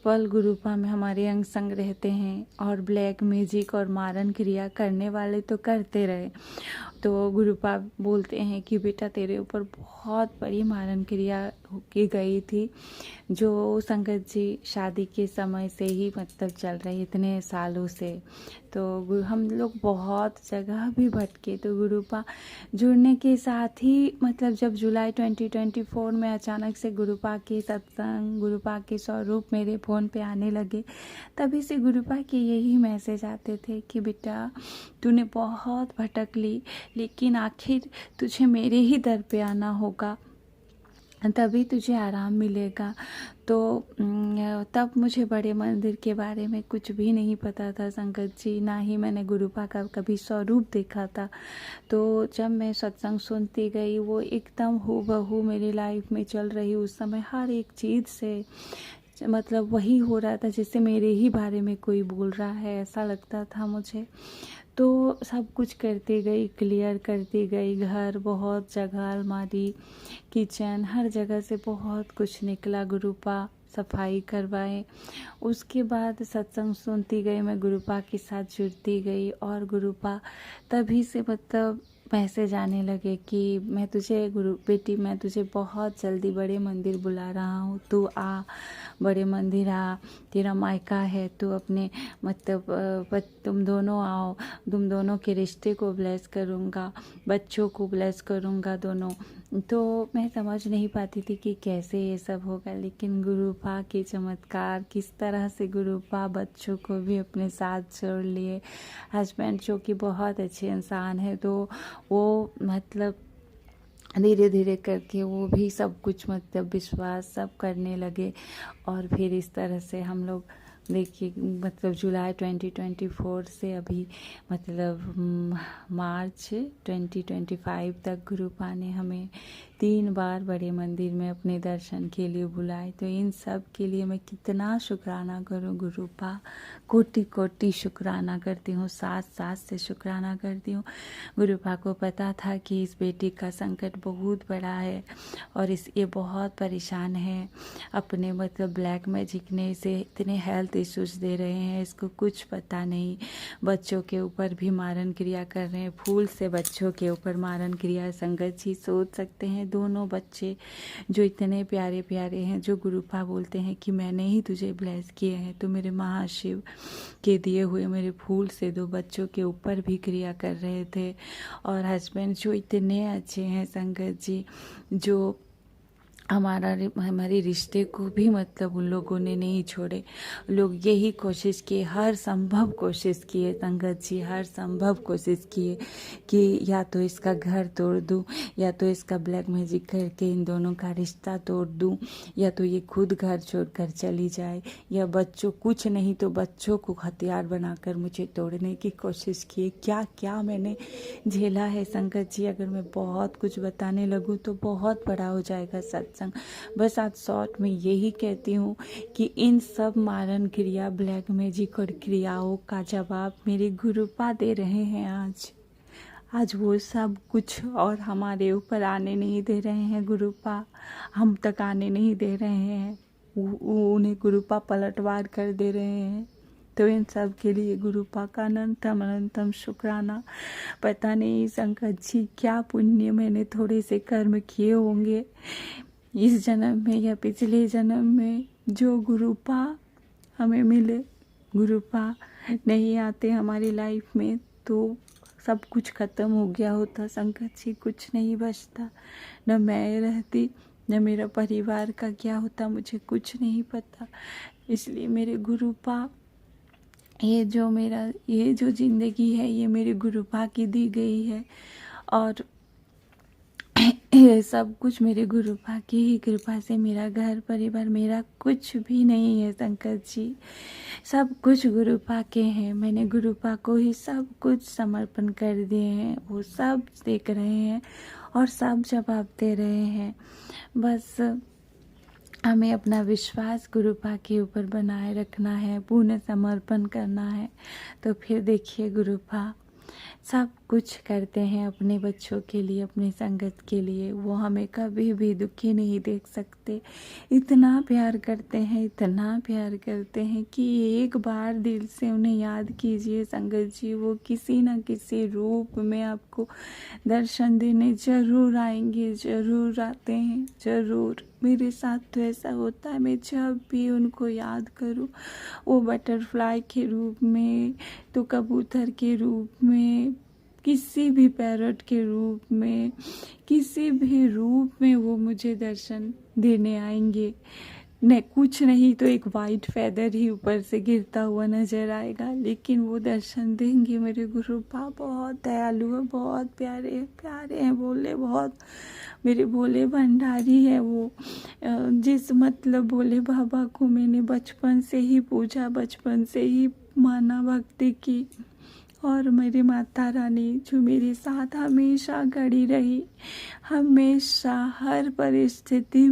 पल गुरुपा में हमारे अंग संग रहते हैं। और ब्लैक मैजिक और मारन क्रिया करने वाले तो करते रहे। तो गुरुपा बोलते हैं कि बेटा तेरे ऊपर बहुत बड़ी मारन क्रिया की गई थी, जो संगत जी शादी के समय से ही मतलब चल रही, इतने सालों से। तो हम लोग बहुत जगह भी भटके, तो गुरुपा जुड़ने के साथ ही मतलब जब जुलाई 2024 में अचानक से गुरुपा के सत्संग, गुरुपा के स्वरूप मेरे फ़ोन पे आने लगे, तभी से गुरुपा के यही मैसेज आते थे कि बेटा तूने बहुत भटक ली, लेकिन आखिर तुझे मेरे ही दर पे आना होगा, तभी तुझे आराम मिलेगा। तो तब मुझे बड़े मंदिर के बारे में कुछ भी नहीं पता था संगत जी, ना ही मैंने गुरुपा का कभी स्वरूप देखा था। तो जब मैं सत्संग सुनती गई, वो एकदम हूबहू मेरी लाइफ में चल रही। उस समय हर एक चीज़ से मतलब वही हो रहा था जैसे मेरे ही बारे में कोई बोल रहा है, ऐसा लगता था मुझे। तो सब कुछ करती गई, क्लियर करती गई, घर बहुत जगह, अलमारी, किचन, हर जगह से बहुत कुछ निकला। गुरुपा सफाई करवाए, उसके बाद सत्संग सुनती गई, मैं गुरुपा के साथ जुड़ती गई। और गुरुपा तभी से मतलब मैसेज आने लगे कि मैं तुझे बेटी मैं तुझे बहुत जल्दी बड़े मंदिर बुला रहा हूँ, तू आ, बड़े मंदिर आ, तेरा मायका है, तू अपने मतलब तुम दोनों आओ, तुम दोनों के रिश्ते को ब्लेस करूँगा, बच्चों को ब्लेस करूँगा दोनों। तो मैं समझ नहीं पाती थी कि कैसे ये सब होगा, लेकिन गुरुपा के चमत्कार, किस तरह से गुरुपा बच्चों को भी अपने साथ जोड़ लिए। हस्बैंड जो कि बहुत अच्छे इंसान है, तो वो मतलब धीरे धीरे करके वो भी सब कुछ मतलब विश्वास सब करने लगे। और फिर इस तरह से हम लोग देखिए मतलब जुलाई 2024 से अभी मतलब मार्च 2025 तक गुरुपा ने हमें 3 बार बड़े मंदिर में अपने दर्शन के लिए बुलाए। तो इन सब के लिए मैं कितना शुक्राना करूं गुरुपा, कोटि कोटि शुक्राना करती हूँ, साथ से शुक्राना करती हूँ। गुरुपा को पता था कि इस बेटी का संकट बहुत बड़ा है और ये बहुत परेशान है अपने मतलब ब्लैक मैजिक ने इसे इतने हेल्थ इश्यूज दे रहे हैं, इसको कुछ पता नहीं। बच्चों के ऊपर भी मारण क्रिया कर रहे हैं, फूल से बच्चों के ऊपर मारण क्रिया। संगत जी सोच सकते हैं दोनों बच्चे जो इतने प्यारे प्यारे हैं, जो गुरुपा बोलते हैं कि मैंने ही तुझे ब्लेस किए हैं, तो मेरे महाशिव के दिए हुए मेरे फूल से 2 बच्चों के ऊपर भी क्रिया कर रहे थे। और हस्बैंड जो इतने अच्छे हैं संगत जी, जो हमारे रिश्ते को भी मतलब उन लोगों ने नहीं छोड़े। लोग यही कोशिश किए, हर संभव कोशिश किए संगत जी, हर संभव कोशिश किए कि या तो इसका घर तोड़ दूं, या तो इसका ब्लैक मैजिक करके इन दोनों का रिश्ता तोड़ दूं, या तो ये खुद घर छोड़कर चली जाए, या बच्चों कुछ नहीं तो बच्चों को हथियार बनाकर मुझे तोड़ने की कोशिश किए। क्या क्या मैंने झेला है संगत जी, अगर मैं बहुत कुछ बताने लगूं तो बहुत बड़ा हो जाएगा सत्संग। बस आज शॉर्ट में यही कहती हूँ कि इन सब मारण क्रिया, ब्लैक मैजिक और क्रियाओं का जवाब मेरे गुरुपा दे रहे हैं। आज वो सब कुछ और हमारे ऊपर आने नहीं दे रहे हैं गुरुपा, हम तक आने नहीं दे रहे हैं, उन्हें गुरुपा पलटवार कर दे रहे हैं। तो इन सब के लिए गुरुपा का अनंतम शुक्राना। पता नहीं संकट जी क्या पुण्य मैंने थोड़े से कर्म किए होंगे इस जन्म में या पिछले जन्म में, जो गुरुपा हमें मिले। गुरुपा नहीं आते हमारी लाइफ में तो सब कुछ खत्म हो गया होता संकट जी, कुछ नहीं बचता। न मैं रहती, न मेरा परिवार का क्या होता, मुझे कुछ नहीं पता। इसलिए मेरे गुरुपा, ये जो जिंदगी है ये मेरे गुरुपा की दी गई है। और ये सब कुछ मेरे गुरुपा की ही कृपा से, मेरा घर परिवार मेरा कुछ भी नहीं है संकट जी, सब कुछ गुरुपा के हैं। मैंने गुरुपा को ही सब कुछ समर्पण कर दिए हैं, वो सब देख रहे हैं और सब जवाब दे रहे हैं। बस हमें अपना विश्वास गुरुपा के ऊपर बनाए रखना है, पूर्ण समर्पण करना है। तो फिर देखिए गुरुपा सब कुछ करते हैं अपने बच्चों के लिए, अपनी संगत के लिए। वो हमें कभी भी दुखी नहीं देख सकते। इतना प्यार करते हैं, इतना प्यार करते हैं कि एक बार दिल से उन्हें याद कीजिए संगत जी, वो किसी न किसी रूप में आपको दर्शन देने जरूर आएंगे, जरूर आते हैं, जरूर। मेरे साथ तो ऐसा होता है, मैं जब भी उनको याद करूं, वो बटरफ्लाई के रूप में, तो कबूतर के रूप में, किसी भी पैरट के रूप में, किसी भी रूप में वो मुझे दर्शन देने आएंगे। नहीं कुछ नहीं तो एक वाइट फेदर ही ऊपर से गिरता हुआ नजर आएगा, लेकिन वो दर्शन देंगे। मेरे गुरुपा बहुत दयालु है, बहुत प्यारे हैं, बोले बहुत मेरे भोले भंडारी है वो। जिस मतलब भोले बाबा को मैंने बचपन से ही पूजा, बचपन से ही माना, भक्ति की। और मेरी माता रानी जो मेरे साथ हमेशा खड़ी रही, हमेशा हर परिस्थिति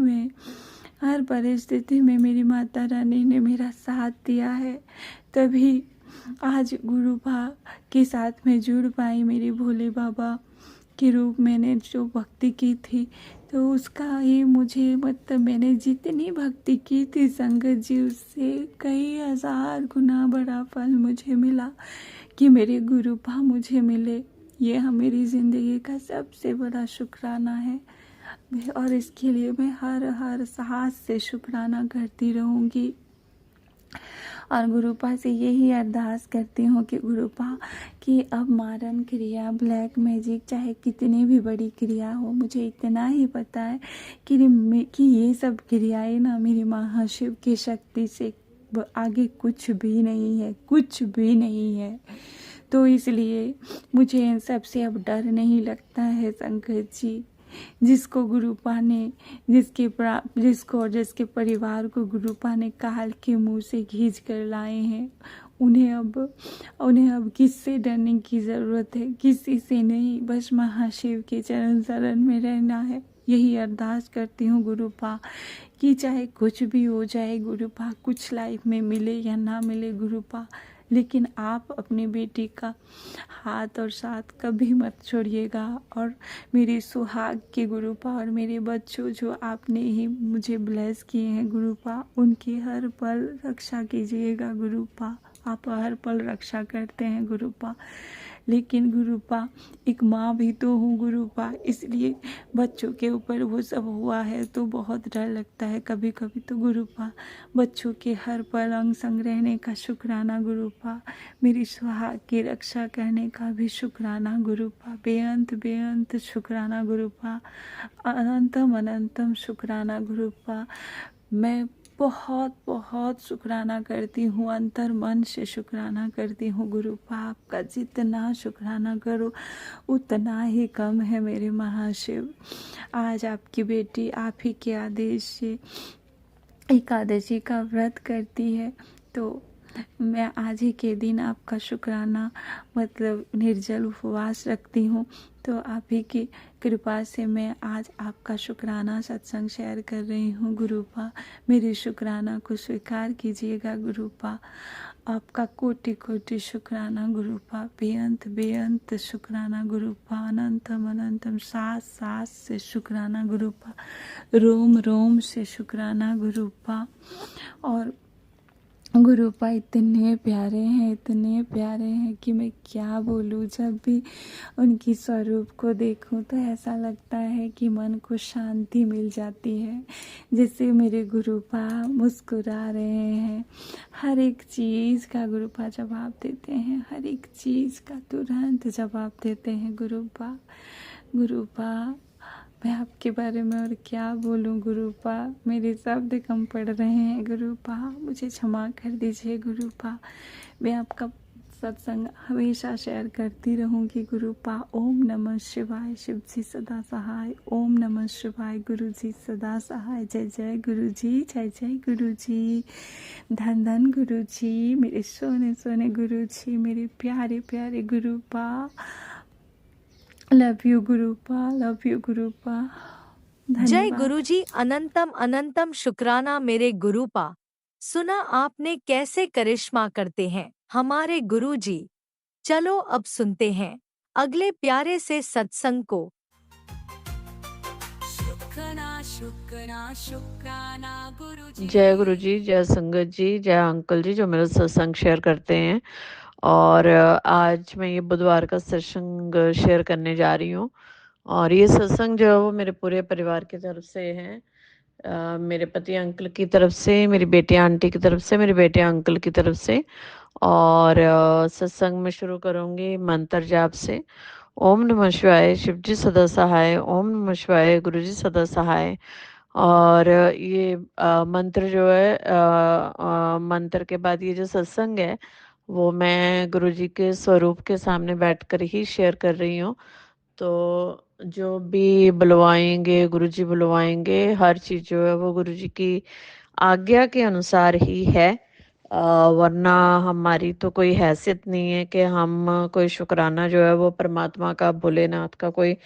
में मेरी माता रानी ने मेरा साथ दिया है। तभी आज गुरुपा के साथ में जुड़ पाई। मेरे भोले बाबा के रूप मैंने जो भक्ति की थी, तो उसका ही मुझे मतलब मैंने जितनी भक्ति की थी संगत जी, उससे कई हजार गुना बड़ा फल मुझे मिला कि मेरे गुरुपा मुझे मिले। ये मेरी ज़िंदगी का सबसे बड़ा शुक्राना है और इसके लिए मैं हर साहस से शुक्राना करती रहूँगी। और गुरुपा से यही अरदास करती हूँ कि गुरुपा कि अब मारण क्रिया, ब्लैक मैजिक, चाहे कितनी भी बड़ी क्रिया हो, मुझे इतना ही पता है कि ये सब क्रियाएं ना मेरी महाशिव की शक्ति से आगे कुछ भी नहीं है, कुछ भी नहीं है। तो इसलिए मुझे इन सब से अब डर नहीं लगता है संकट जी। जिसको गुरुपा ने जिसको और जिसके परिवार को गुरुपा ने काल के मुंह से खींच कर लाए हैं, उन्हें अब किससे डरने की ज़रूरत है? किसी से नहीं, बस महाशिव के चरण शरण में रहना है। यही अरदास करती हूँ गुरुपा कि चाहे कुछ भी हो जाए गुरुपा, कुछ लाइफ में मिले या ना मिले गुरुपा, लेकिन आप अपनी बेटी का हाथ और साथ कभी मत छोड़िएगा। और मेरे सुहाग के गुरुपा और मेरे बच्चों जो आपने ही मुझे ब्लेस किए हैं गुरुपा, उनकी हर पल रक्षा कीजिएगा गुरुपा। आप हर पल रक्षा करते हैं गुरुपा, लेकिन गुरुपा एक माँ भी तो हूँ गुरुपा, इसलिए बच्चों के ऊपर वो सब हुआ है तो बहुत डर लगता है कभी कभी। तो गुरुपा बच्चों के हर पल अंग संग रहने का शुक्राना गुरुपा, मेरी सुहाग की रक्षा करने का भी शुक्राना गुरुपा, बेअंत बेअंत शुक्राना गुरुपा, अनंतम अनंतम शुक्राना गुरुपा। मैं बहुत बहुत शुक्राना करती हूँ, अंतर मन से शुक्राना करती हूँ गुरुपा। आपका जितना शुक्राना करो उतना ही कम है मेरे महाशिव। आज आपकी बेटी आप ही के आदेश से एकादशी का व्रत करती है, तो मैं आज ही के दिन आपका शुक्राना मतलब निर्जल उपवास रखती हूँ। तो आप ही की कृपा से मैं आज आपका शुक्राना सत्संग शेयर कर रही हूँ गुरुपा। मेरे शुक्राना को स्वीकार कीजिएगा गुरुपा। आपका कोटि कोटि शुक्राना गुरुपा, बेअंत बेअंत शुक्राना गुरुपा, अनंतम अनंतम सांस सांस से शुक्राना गुरुपा, रोम रोम से शुक्राना गुरुपा। और गुरुपा इतने प्यारे हैं कि मैं क्या बोलूँ। जब भी उनकी स्वरूप को देखूँ तो ऐसा लगता है कि मन को शांति मिल जाती है। जैसे मेरे गुरुपा मुस्कुरा रहे हैं, हर एक चीज़ का गुरुपा जवाब देते हैं, हर एक चीज़ का तुरंत जवाब देते हैं गुरुपा। मैं आपके बारे में और क्या बोलूं गुरुपा, मेरे शब्द कम पड़ रहे हैं गुरुपा, मुझे क्षमा कर दीजिए गुरुपा। मैं आपका सत्संग हमेशा शेयर करती रहूंगी गुरुपा। ओम नमः शिवाय, शिव जी सदा सहाय। ओम नमः शिवाय, गुरु जी सदा सहाय। जय जय गुरु जी, जय जय गुरु जी, धन धन गुरु जी, मेरे सोने सोने गुरु जी, मेरे प्यारे प्यारे गुरुपा। लव यू गुरुपा, लव यू गुरुपा। जय धन्यवाद। गुरुजी, अनंतम अनंतम शुक्राना मेरे गुरुपा। सुना आपने कैसे करिश्मा करते हैं हमारे गुरुजी। चलो अब सुनते हैं अगले प्यारे से सत्संग को। शुक्राना शुक्राना शुक्राना गुरुजी। जय गुरु जी, जय संगत जी, जय अंकल जी जो मेरा सत्संग शेयर करते हैं। और आज मैं ये बुधवार का सत्संग शेयर करने जा रही हूँ। और ये सत्संग जो है वो मेरे पूरे परिवार की तरफ से है। मेरे पति अंकल की तरफ से, मेरी बेटी आंटी की तरफ से, मेरे बेटे अंकल की तरफ से। और सत्संग में शुरू करूँगी मंत्र जाप से। ओम नमः शिवाय, शिव जी सदा सहाय। ओम नमः शिवाय, गुरु जी सदा सहाय। और ये मंत्र जो है मंत्र के बाद ये जो सत्संग है वो मैं गुरुजी के स्वरूप के सामने बैठकर ही शेयर कर रही हूँ। तो जो भी बुलवाएंगे गुरुजी बुलवाएंगे, हर चीज़ जो है वो गुरुजी की आज्ञा के अनुसार ही है। वरना हमारी तो कोई हैसियत नहीं है कि हम कोई शुक्राना जो है वो परमात्मा का, भोलेनाथ का कोई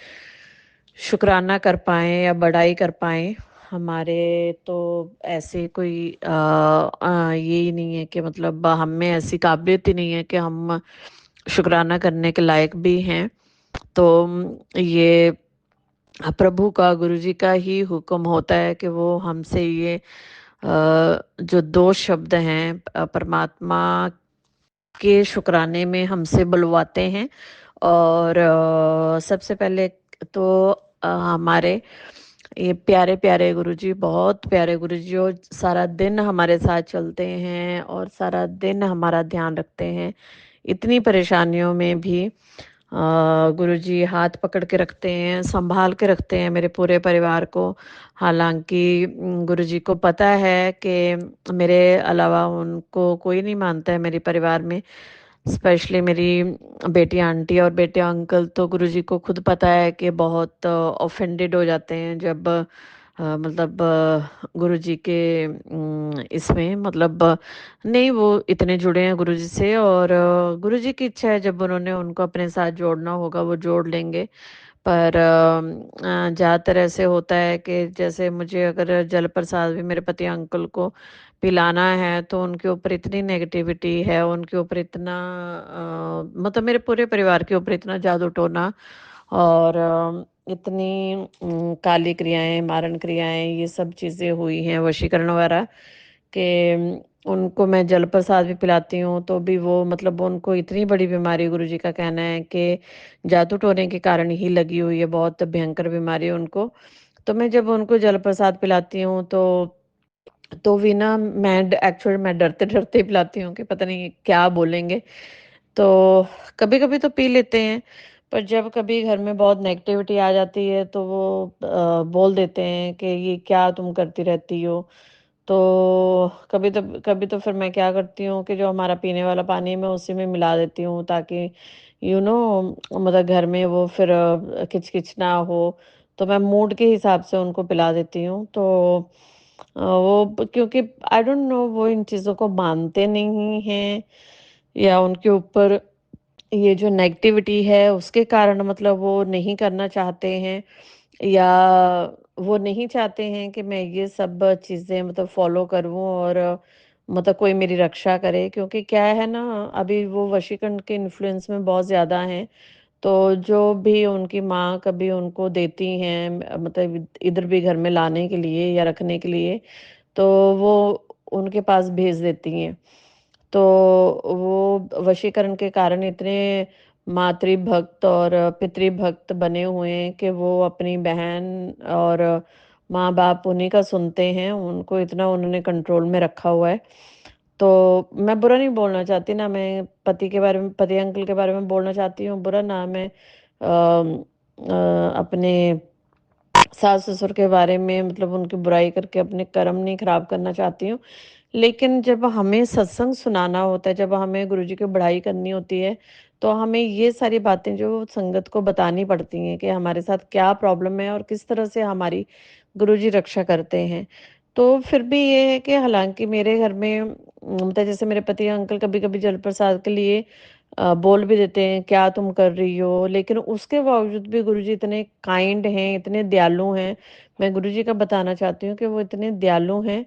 शुक्राना कर पाएँ या बड़ाई कर पाएँ। हमारे तो ऐसे कोई ये ही नहीं है कि मतलब हम में ऐसी काबिलियत ही नहीं है कि हम शुक्राना करने के लायक भी हैं। तो ये प्रभु का, गुरुजी का ही हुक्म होता है कि वो हमसे ये जो दो शब्द हैं परमात्मा के शुक्राने में हमसे बुलवाते हैं। और सबसे पहले तो हमारे ये प्यारे प्यारे गुरुजी, बहुत प्यारे गुरुजी जो सारा दिन हमारे साथ चलते हैं और सारा दिन हमारा ध्यान रखते हैं। इतनी परेशानियों में भी गुरुजी हाथ पकड़ के रखते हैं, संभाल के रखते हैं मेरे पूरे परिवार को। हालांकि गुरुजी को पता है कि मेरे अलावा उनको कोई नहीं मानता है मेरे परिवार में, स्पेशली मेरी बेटी आंटी और बेटे अंकल तो गुरुजी को खुद पता है कि बहुत ऑफेंडेड हो जाते हैं जब मतलब गुरुजी के इसमें मतलब नहीं वो इतने जुड़े हैं गुरुजी से और गुरुजी की इच्छा है जब उन्होंने उनको अपने साथ जोड़ना होगा वो जोड़ लेंगे। पर ज़्यादातर ऐसे होता है कि जैसे मुझे अगर जल प्रसाद भी मेरे पति अंकल को पिलाना है तो उनके ऊपर इतनी नेगेटिविटी है, उनके ऊपर इतना मतलब मेरे पूरे परिवार के ऊपर इतना जादू टोना और इतनी काली क्रियाएं, मारण क्रियाएं, ये सब चीज़ें हुई हैं, वशीकरण वगैरह कि उनको मैं जल प्रसाद भी पिलाती हूँ तो भी वो मतलब उनको इतनी बड़ी बीमारी गुरुजी का कहना है कि जादू टोने के कारण ही लगी हुई है, बहुत भयंकर बीमारी है उनको। तो मैं जब उनको जल प्रसाद पिलाती हूँ तो भी ना मैं डरते-डरते ही पिलाती हूँ कि पता नहीं क्या बोलेंगे। तो कभी-कभी तो पी लेते हैं, पर जब कभी घर में बहुत नेगेटिविटी आ जाती है तो वो बोल देते हैं कि ये क्या तुम करती रहती हो? तो कभी तो फिर मैं क्या करती हूँ कि जो हमारा पीने वाला पानी है मैं उसी में मिला देती हूँ ताकि मतलब घर में वो फिर किच-किच ना हो। तो मैं मूड के हिसाब से उनको पिला देती हूँ। तो क्योंकि आई डोंट नो वो इन चीज़ों को मानते नहीं हैं या उनके ऊपर ये जो नेगेटिविटी है उसके कारण मतलब वो नहीं करना चाहते हैं या वो नहीं चाहते हैं कि मैं ये सब चीज़ें मतलब फ़ॉलो करूँ और मतलब कोई मेरी रक्षा करे क्योंकि क्या है ना अभी वो वशीकरण के इन्फ्लुएंस में बहुत ज़्यादा हैं। तो जो भी उनकी माँ कभी उनको देती हैं मतलब इधर भी घर में लाने के लिए या रखने के लिए, तो वो उनके पास भेज देती हैं। तो वो वशीकरण के कारण इतने मातृभक्त और पितृभक्त बने हुए हैं कि वो अपनी बहन और माँ-बाप उन्हीं का सुनते हैं, उनको इतना उन्होंने कंट्रोल में रखा हुआ है। तो मैं बुरा नहीं बोलना चाहती, ना मैं पति अंकल के बारे में बोलना चाहती हूँ बुरा, ना मैं अपने सास-ससुर के बारे में मतलब उनकी बुराई करके अपने कर्म नहीं खराब करना चाहती हूँ। लेकिन जब हमें सत्संग सुनाना होता है, जब हमें गुरुजी की बढ़ाई करनी होती है, तो हमें ये सारी बातें जो संगत को बतानी पड़ती हैं कि हमारे साथ क्या प्रॉब्लम है और किस तरह से हमारी गुरुजी रक्षा करते हैं। तो फिर भी ये है कि हालाँकि मेरे घर में मतलब जैसे मेरे पति अंकल कभी-कभी जल प्रसाद के लिए बोल भी देते हैं, "क्या तुम कर रही हो?" लेकिन उसके बावजूद भी गुरुजी इतने काइंड हैं, इतने दयालु हैं। मैं गुरुजी का बताना चाहती हूँ कि वो इतने दयालु हैं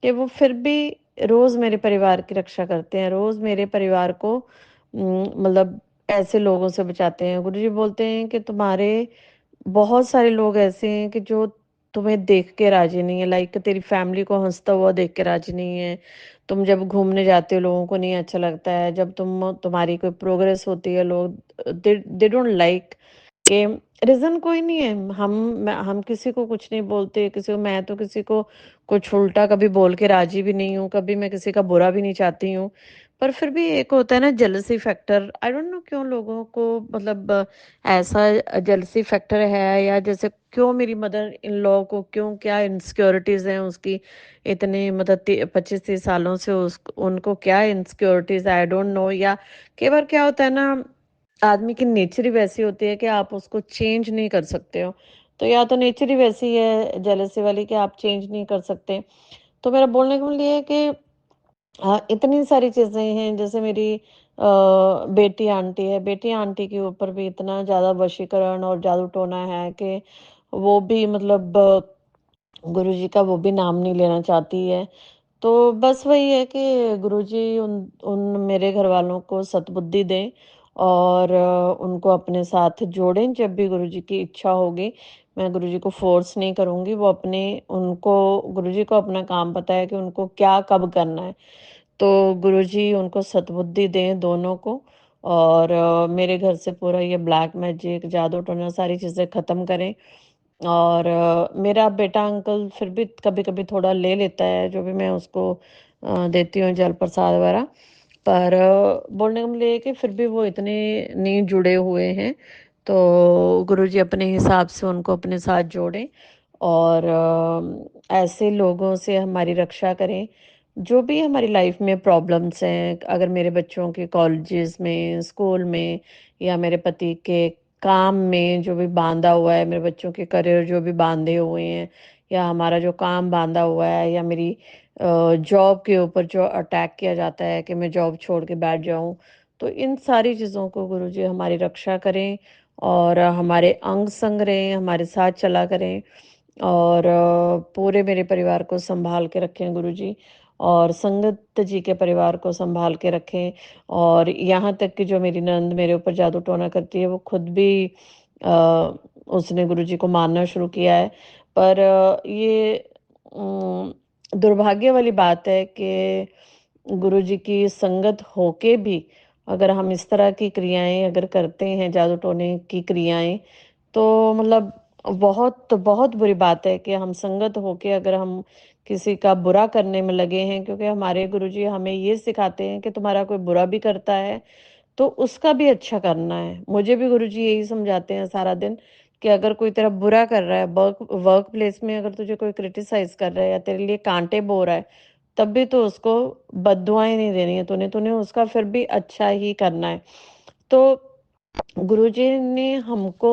कि वो फिर भी रोज़ मेरे परिवार की रक्षा करते हैं, रोज़ मेरे परिवार को मतलब ऐसे लोगों से बचाते हैं। गुरुजी बोलते हैं कि तुम्हारे बहुत सारे लोग ऐसे हैं कि जो तुम्हें देख के राज़ी नहीं है, लाइक तेरी फैमिली को हँसता हुआ देख के राज़ी नहीं है। तुम जब घूमने जाते हो लोगों को नहीं अच्छा लगता है, जब तुम्हारी कोई प्रोग्रेस होती है लोग दे दे डोंट लाइक कि रीज़न कोई नहीं है। हम किसी को कुछ नहीं बोलते, मैं तो किसी को कुछ उल्टा कभी बोल के राज़ी भी नहीं हूँ, कभी मैं किसी का बुरा भी नहीं चाहती हूँ। पर फिर भी एक होता है ना jealousy factor, I don't know क्यों लोगों को मतलब ऐसा जेलसी फैक्टर है या जैसे क्यों मेरी मदर इन लॉ को क्यों क्या इनसिक्योरिटीज़ हैं उसकी इतने मतलब 25-30 सालों से उनको क्या इनसिक्योरिटीज़ आई डोंट नो या कई बार क्या होता है ना आदमी की नेचर ही वैसी होती है कि आप उसको चेंज नहीं कर सकते हो। तो या तो नेचर ही वैसी है जेलसी वाली कि आप चेंज नहीं कर सकते। तो मेरा बोलने का मतलब ये है कि इतनी सारी चीज़ें हैं जैसे मेरी बेटी आंटी है, बेटी आंटी के ऊपर भी इतना ज़्यादा वशीकरण और जादू टोना है कि वो भी मतलब गुरुजी का वो भी नाम नहीं लेना चाहती है। तो बस वही है कि गुरुजी उन उन मेरे घरवालों को सद्बुद्धि दें और उनको अपने साथ जोड़ें जब भी गुरुजी की इच्छा होगी। मैं गुरुजी को फ़ोर्स नहीं करूँगी, वो अपने उनको गुरुजी को अपना काम पता है कि उनको क्या कब करना है। तो गुरुजी उनको सद्बुद्धि दें दोनों को और मेरे घर से पूरा ये ब्लैक मैजिक, जादू टोना सारी चीज़ें ख़त्म करें। और मेरा बेटा अंकल फिर भी कभी-कभी थोड़ा ले लेता है, जो भी मैं उसको देती हूँ जल प्रसाद वगैरह। पर बोलने का मतलब ये है कि फिर भी वो इतने नहीं जुड़े हुए हैं, तो गुरुजी अपने हिसाब से उनको अपने साथ जोड़ें और ऐसे लोगों से हमारी रक्षा करें। जो भी हमारी लाइफ में प्रॉब्लम्स हैं, अगर मेरे बच्चों के कॉलेजेस में, स्कूल में, या मेरे पति के काम में जो भी बांधा हुआ है, मेरे बच्चों के करियर जो भी बांधे हुए हैं, या हमारा जो काम बांधा हुआ है, या मेरी जॉब के ऊपर जो अटैक किया जाता है कि मैं जॉब छोड़ के बैठ जाऊं, तो इन सारी चीज़ों को गुरुजी हमारी रक्षा करें और हमारे अंग संग रहें, हमारे साथ चला करें, और पूरे मेरे परिवार को संभाल के रखें गुरुजी, और संगत जी के परिवार को संभाल के रखें। और यहाँ तक कि जो मेरी नंद मेरे ऊपर जादू टोना करती है, वो खुद भी उसने गुरुजी को मानना शुरू किया है। पर ये दुर्भाग्य वाली बात है कि गुरुजी की संगत होके भी अगर हम इस तरह की क्रियाएं अगर करते हैं, जादू टोने की क्रियाएं, तो मतलब बहुत बहुत बुरी बात है कि हम संगत होके अगर हम किसी का बुरा करने में लगे हैं, क्योंकि हमारे गुरुजी हमें ये सिखाते हैं कि तुम्हारा कोई बुरा भी करता है तो उसका भी अच्छा करना है। मुझे भी गुरुजी यही समझाते हैं सारा दिन कि अगर कोई तेरा बुरा कर रहा है, वर्क प्लेस में अगर तुझे कोई क्रिटिसाइज कर रहा है या तेरे लिए कांटे बो रहा है, तब भी तो उसको बद्दुआएं नहीं देनी है, तूने तूने उसका फिर भी अच्छा ही करना है। तो गुरुजी ने हमको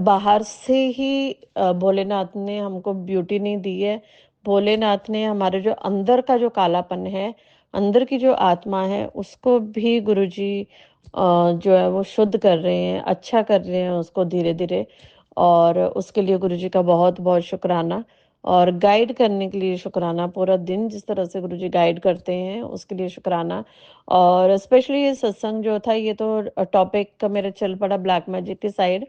बाहर से ही भोलेनाथ ने हमको ब्यूटी नहीं दी है। भोलेनाथ ने हमारे जो अंदर का जो कालापन है, अंदर की जो आत्मा है, उसको भी गुरुजी जो है वो शुद्ध कर रहे हैं, अच्छा कर रहे हैं उसको धीरे-धीरे, और उसके लिए गुरुजी का बहुत-बहुत शुक्राना, और गाइड करने के लिए शुक्राना। पूरा दिन जिस तरह से गुरुजी गाइड करते हैं, उसके लिए शुक्राना। और स्पेशली ये सत्संग जो था, ये तो टॉपिक का मेरा चल पड़ा ब्लैक मैजिक की साइड,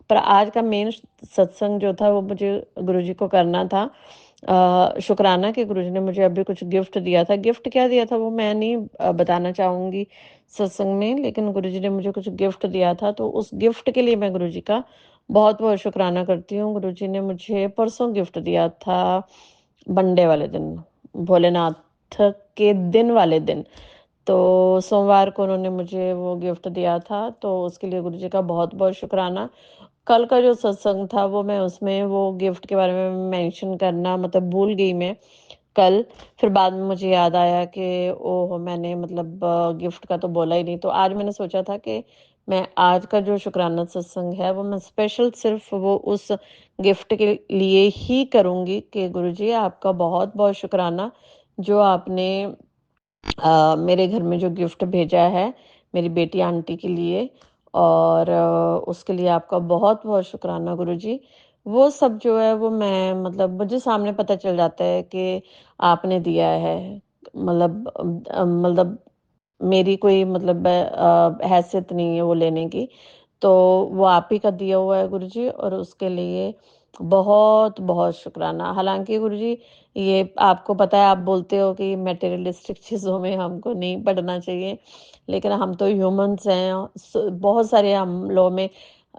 पर आज का मेन सत्संग जो था वो मुझे गुरुजी को करना था। शुक्राना कि गुरुजी ने मुझे अभी कुछ गिफ्ट दिया था। गिफ्ट क्या दिया था वो मैं नहीं बताना चाहूँगी सत्संग में, लेकिन गुरुजी ने मुझे कुछ गिफ्ट दिया था, तो उस गिफ्ट के लिए मैं गुरुजी का बहुत-बहुत शुक्राना करती हूँ। गुरुजी ने मुझे परसों गिफ्ट दिया था, मंडे वाले दिन, भोलेनाथ के दिन वाले दिन। तो सोमवार को उन्होंने मुझे वो गिफ्ट दिया था, तो उसके लिए गुरुजी का बहुत-बहुत शुक्राना। कल का जो सत्संग था वो मैं उसमें वो गिफ्ट के बारे में मेंशन करना मतलब भूल गई मैं कल। फिर बाद में मुझे याद आया कि ओह मैंने मतलब गिफ्ट का तो बोला ही नहीं। तो आज मैंने सोचा था कि मैं आज का जो शुक्राना सत्संग है वो मैं स्पेशल सिर्फ वो उस गिफ्ट के लिए ही करूँगी कि गुरुजी आपका बहुत-बहुत शुक्राना, जो आपने मेरे घर में जो गिफ्ट भेजा है मेरी बेटी आंटी के लिए, और उसके लिए आपका बहुत-बहुत शुक्राना गुरुजी। वो सब जो है वो मैं मतलब मुझे सामने पता चल जाता है कि आपने दिया है। मतलब मेरी कोई मतलब हैसियत नहीं है वो लेने की। तो वो आप ही का दिया हुआ है गुरुजी, और उसके लिए बहुत-बहुत शुक्राना। हालाँकि गुरुजी ये आपको पता है, आप बोलते हो कि मटेरियलिस्टिक चीज़ों में हमको नहीं पड़ना चाहिए, लेकिन हम तो ह्यूमन्स हैं, बहुत सारे हम लोगों में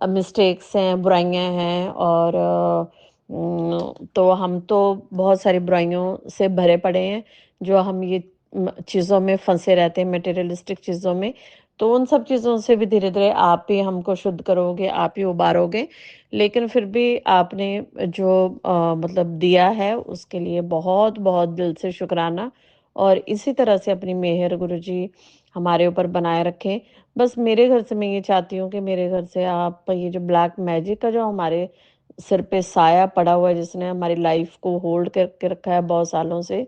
मिस्टेक्स हैं, बुराइयाँ हैं, और तो हम तो बहुत सारी बुराइयों से भरे पड़े हैं, जो हम ये चीज़ों में फंसे रहते हैं, मटेरियलिस्टिक चीज़ों में। तो उन सब चीज़ों से भी धीरे-धीरे आप ही हमको शुद्ध करोगे, आप ही उबारोगे। लेकिन फिर भी आपने जो मतलब दिया है उसके लिए बहुत-बहुत दिल से शुक्राना, और इसी तरह से अपनी मेहर गुरुजी हमारे ऊपर बनाए रखें। बस मेरे घर से मैं ये चाहती हूँ कि मेरे घर से आप ये जो ब्लैक मैजिक का जो हमारे सिर पे साया पड़ा हुआ है, जिसने हमारी लाइफ को होल्ड करके रखा है बहुत सालों से,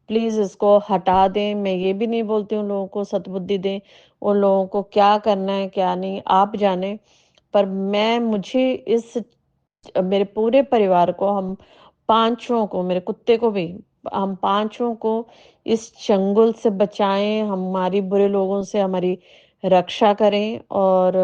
प्लीज़ इसको हटा दें। मैं ये भी नहीं बोलती उन लोगों को सद्बुद्धि दें, उन लोगों को क्या करना है क्या नहीं आप जानें। पर मुझे इस मेरे पूरे परिवार को, हम पाँचों को, मेरे कुत्ते को भी, हम पाँचों को इस चंगुल से बचाएँ, हमारी बुरे लोगों से हमारी रक्षा करें, और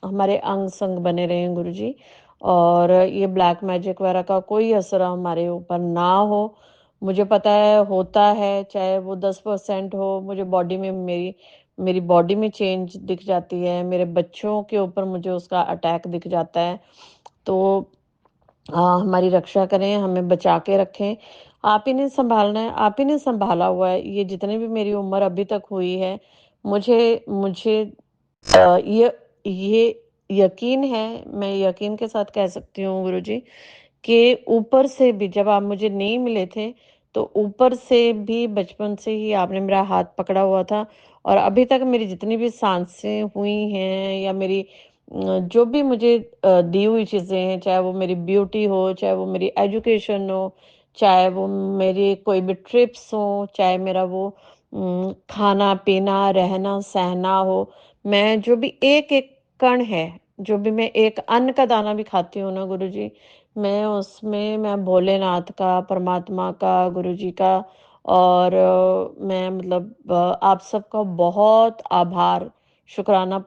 हमारे अंग-संग बने रहें गुरुजी। और ये ब्लैक मैजिक वगैरह का कोई असर हमारे ऊपर ना हो। मुझे पता है होता है, चाहे वो 10% हो, मुझे बॉडी में मेरी बॉडी में चेंज दिख जाती है, मेरे बच्चों के ऊपर मुझे उसका अटैक दिख जाता है। तो हमारी रक्षा करें, हमें बचा के रखें। आप ही ने सँभालना है, आप ही ने सँभाला हुआ है। ये जितनी भी मेरी उम्र अभी तक हुई है, मुझे मुझे ये यकीन है, मैं यकीन के साथ कह सकती हूँ गुरुजी, कि ऊपर से भी जब आप मुझे नहीं मिले थे, तो ऊपर से भी बचपन से ही आपने मेरा हाथ पकड़ा हुआ था, और अभी तक मेरी जितनी भी सांसें हुई हैं या मेरी जो भी मुझे दी हुई चीज़ें हैं, चाहे वो मेरी ब्यूटी हो, चाहे वो मेरी एजुकेशन हो, चाहे वो मेरी कोई भी ट्रिप्स हो, चाहे मेरा वो खाना-पीना, रहना-सहना हो, मैं जो भी एक-एक कण है, जो भी मैं एक अन्न का दाना भी खाती हूँ ना गुरुजी, मैं उसमें मैं भोलेनाथ का, परमात्मा का, गुरुजी का और मैं मतलब आप सबका बहुत आभार, शुक्राना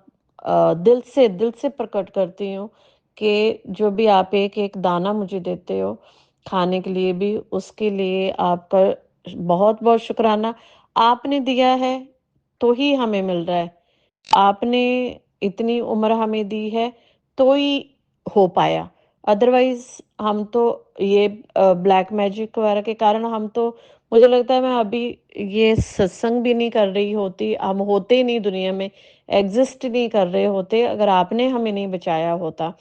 दिल से प्रकट करती हूँ कि जो भी आप एक-एक दाना मुझे देते हो, खाने के लिए भी, उसके लिए आपका बहुत-बहुत शुक्राना। आपने दिया है, तो ही हमें मिल रहा है। आपने इतनी उम्र हमें दी है, तो ही हो पाया। अदरवाइज़ हम तो ये ब्लैक मैजिक वगैरह के कारण हम तो मुझे लगता है मैं अभी ये सत्संग भी नहीं कर रही होती, हम होते ही नहीं दुनिया में, एग्ज़िस्ट नहीं कर रहे होते अगर आपने हमें नहीं बचाया होता।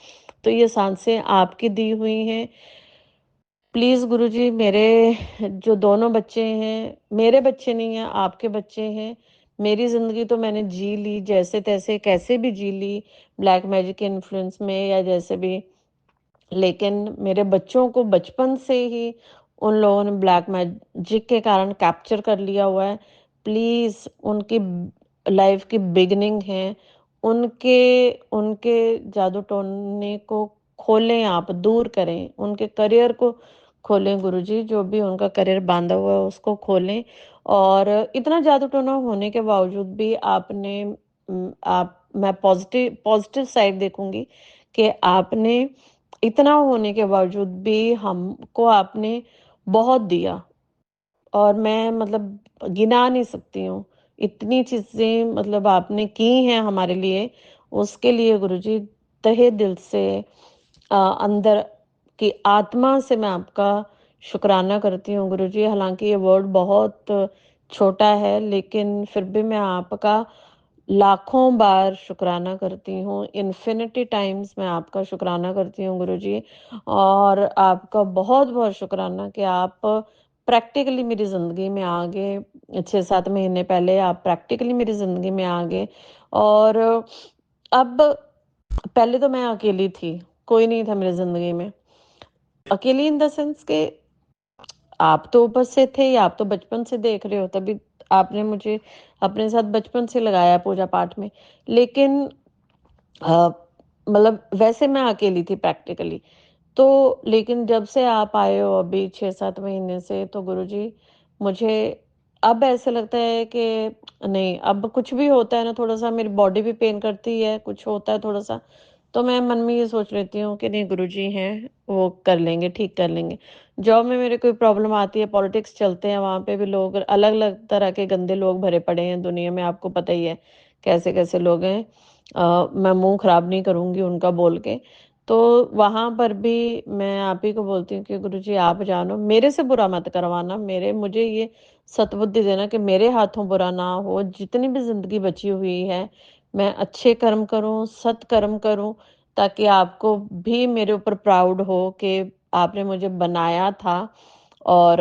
तो ये सांसें आपकी दी हुई हैं। प्लीज़ गुरुजी मेरे जो दोनों बच्चे हैं, मेरे बच्चे नहीं हैं, आपके बच्चे हैं। मेरी ज़िंदगी तो मैंने जी ली जैसे-तैसे, कैसे भी जी ली, ब्लैक मैजिक के इन्फ्लुएंस में या जैसे भी। लेकिन मेरे बच्चों को बचपन से ही उन लोगों ने ब्लैक मैजिक के कारण कैप्चर कर लिया हुआ है। प्लीज़ उनकी लाइफ़ की बिगिनिंग है, उनके उनके जादू टोने को खोलें आप, दूर करें, उनके करियर को खोलें गुरुजी, जो भी उनका करियर बाँधा हुआ है उसको खोलें। और इतना जादू टोना होने के बावजूद भी आपने आप मैं पॉज़िटिव साइड देखूँगी कि आपने इतना होने के बावजूद भी हमको आपने बहुत दिया, और मैं मतलब गिना नहीं सकती हूँ। इतनी चीज़ें मतलब आपने की हैं हमारे लिए, उसके लिए गुरुजी तहे दिल से अंदर की आत्मा से मैं आपका शुक्राना करती हूँ गुरुजी। हालाँकि ये वर्ड बहुत छोटा है, लेकिन फिर भी मैं आपका लाखों बार शुक्राना करती हूँ, इन्फिनिटी टाइम्स मैं आपका शुक्राना करती हूँ गुरुजी। और आपका बहुत-बहुत शुक्राना कि आप प्रैक्टिकली मेरी ज़िंदगी में आ गए। 6-7 महीने पहले आप प्रैक्टिकली मेरी ज़िंदगी में आ गए, और अब पहले तो मैं अकेली थी, कोई नहीं था मेरी ज़िंदगी में। अकेली इन द सेंस कि आप तो ऊपर से थे, आप तो बचपन से देख रहे हो, तभी आपने मुझे अपने साथ बचपन से लगाया पूजा-पाठ में। लेकिन अ, मतलब वैसे मैं अकेली थी प्रैक्टिकली। तो लेकिन जब से आप आए हो अभी 6-7 महीने से, तो गुरुजी मुझे अब ऐसा लगता है कि नहीं, अब कुछ भी होता है ना, थोड़ा-सा मेरी बॉडी भी पेन करती है, कुछ होता है थोड़ा-सा, तो मैं मन में ये सोच लेती हूँ कि नहीं गुरुजी हैं, वो कर लेंगे, ठीक कर लेंगे। जॉब में मेरे कोई प्रॉब्लम आती है, पॉलिटिक्स चलते हैं, वहाँ पे भी लोग अलग-अलग तरह के गंदे लोग भरे पड़े हैं दुनिया में, आपको पता ही है, कैसे-कैसे लोग हैं। मैं मुँह खराब नहीं करूँगी उनका बोल के। तो वहाँ पर भी मैं आप ही को बोलती हूँ कि गुरुजी आप जानो, मेरे से बुरा मत करवाना, मुझे ये सद्बुद्धि देना कि मेरे हाथों बुरा ना हो, जितनी भी ज़िंदगी बची हुई है, मैं अच्छे कर्म करूँ, सत्कर्म करूँ, ताकि आपको भी मेरे ऊपर प्राउड हो कि आपने मुझे बनाया था। और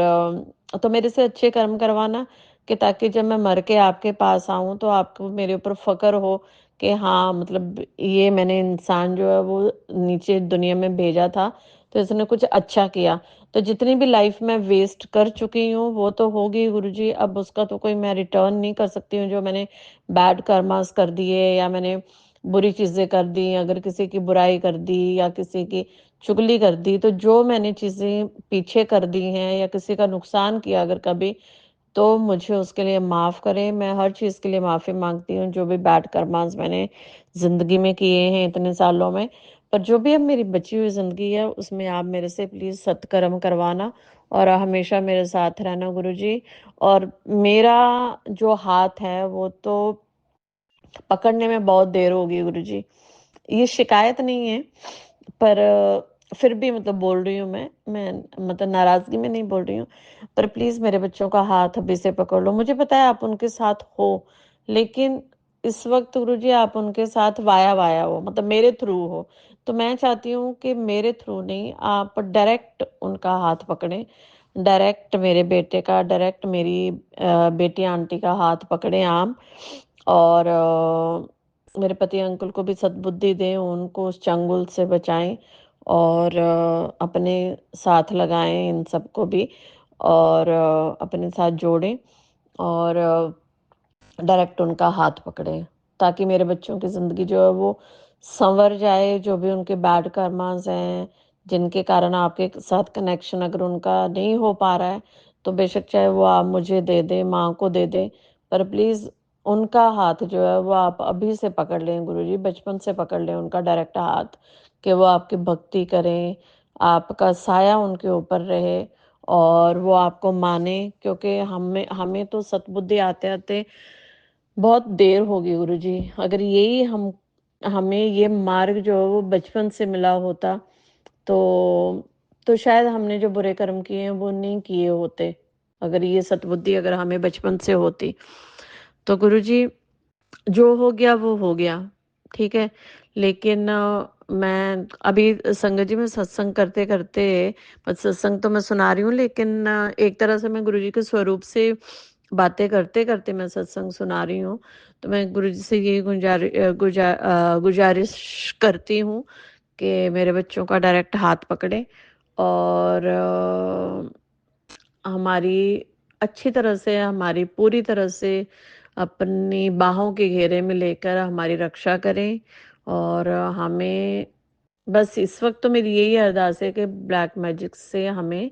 तो मेरे से अच्छे कर्म करवाना कि ताकि जब मैं मर के आपके पास आऊँ, तो आपको मेरे ऊपर फ़क्र हो कि हाँ, मतलब ये मैंने इंसान जो है वो नीचे दुनिया में भेजा था, तो इसने कुछ अच्छा किया। तो जितनी भी लाइफ़ मैं वेस्ट कर चुकी हूँ, वो तो होगी गुरुजी, अब उसका तो कोई मैं रिटर्न नहीं कर सकती हूँ, जो मैंने बैड कर्मास कर दिए या मैंने बुरी चीज़ें कर दी, अगर किसी की बुराई कर दी या किसी की चुगली कर दी, तो जो मैंने चीज़ें पीछे कर दी हैं या किसी का नुकसान किया अगर कभी, तो मुझे उसके लिए माफ़ करें। मैं हर चीज़ के लिए माफ़ी माँगती हूँ, जो भी बैड कर्मास मैंने ज़िंदगी में किए हैं इतने सालों में। पर जो भी अब मेरी बची हुई ज़िंदगी है, उसमें आप मेरे से प्लीज़ सत्कर्म करवाना और हमेशा मेरे साथ रहना गुरुजी। और मेरा जो हाथ है, वो तो पकड़ने में बहुत देर होगी गुरुजी। ये शिकायत नहीं है, पर फिर भी मतलब बोल रही हूँ मैं मतलब नाराज़गी में नहीं बोल रही हूँ, पर प्लीज़ मेरे बच्चों का हाथ अभी से पकड़ लो। मुझे पता है आप उनके साथ हो, लेकिन इस वक़्त गुरुजी आप उनके साथ वाया-वाया हो, मतलब मेरे थ्रू हो। तो मैं चाहती हूँ कि मेरे थ्रू नहीं, आप डायरेक्ट उनका हाथ पकड़ें। डायरेक्ट मेरे बेटे का, डायरेक्ट मेरी बेटी आंटी का हाथ पकड़े आप, और मेरे पति अंकल को भी सद्बुद्धि दें, उनको उस चंगुल से बचाएं, और अपने साथ लगाएं इन सबको भी, और अपने साथ जोड़ें, और डायरेक्ट उनका हाथ पकड़े, ताकि मेरे बच्चों की ज़िंदगी जो है वो संवर जाए। जो भी उनके बैड कर्मास हैं, जिनके कारण आपके साथ कनेक्शन अगर उनका नहीं हो पा रहा है, तो बेशक चाहे वो आप मुझे दे दें, माँ को दे दें, पर प्लीज़ उनका हाथ जो है वो आप अभी से पकड़ लें गुरुजी, बचपन से पकड़ लें उनका डायरेक्ट हाथ, कि वो आपकी भक्ति करें, आपका साया उनके ऊपर रहे, और वो आपको माने। क्योंकि हमें हमें तो सद्बुद्धि आते आते बहुत देर होगी गुरुजी। अगर यही हमें ये मार्ग जो है वो बचपन से मिला होता, तो शायद हमने जो बुरे कर्म किए हैं वो नहीं किए होते। अगर ये सद्बुद्धि अगर हमें बचपन से होती, तो गुरुजी जो हो गया वो हो गया, ठीक है। लेकिन मैं अभी संगत जी में सत्संग करते करते, सत्संग तो मैं सुना रही हूँ, लेकिन एक तरह से मैं गुरुजी के स्वरूप से बातें करते करते मैं सत्संग सुना रही हूँ। तो मैं गुरुजी से ये गुजारिश करती हूँ कि मेरे बच्चों का डायरेक्ट हाथ पकड़े, और हमारी अच्छी तरह से, हमारी पूरी तरह से अपनी बाहों के घेरे में लेकर हमारी रक्षा करें। और हमें बस इस वक्त तो मेरी यही अरदास है कि ब्लैक मैजिक से हमें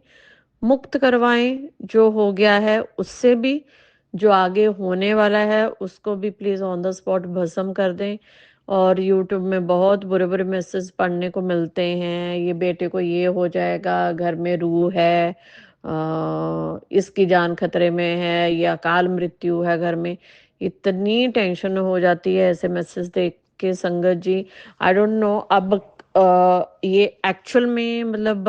मुक्त करवाएं, जो हो गया है उससे भी, जो आगे होने वाला है उसको भी प्लीज ऑन द स्पॉट भस्म कर दें। और यूट्यूब में बहुत बुरे बुरे मैसेज पढ़ने को मिलते हैं, ये बेटे को ये हो जाएगा, घर में रूह है, इसकी जान खतरे में है, या अकाल मृत्यु है घर में। इतनी टेंशन हो जाती है ऐसे मैसेज देख के संगत जी। आई डोंट नो अब ये एक्चुअल में मतलब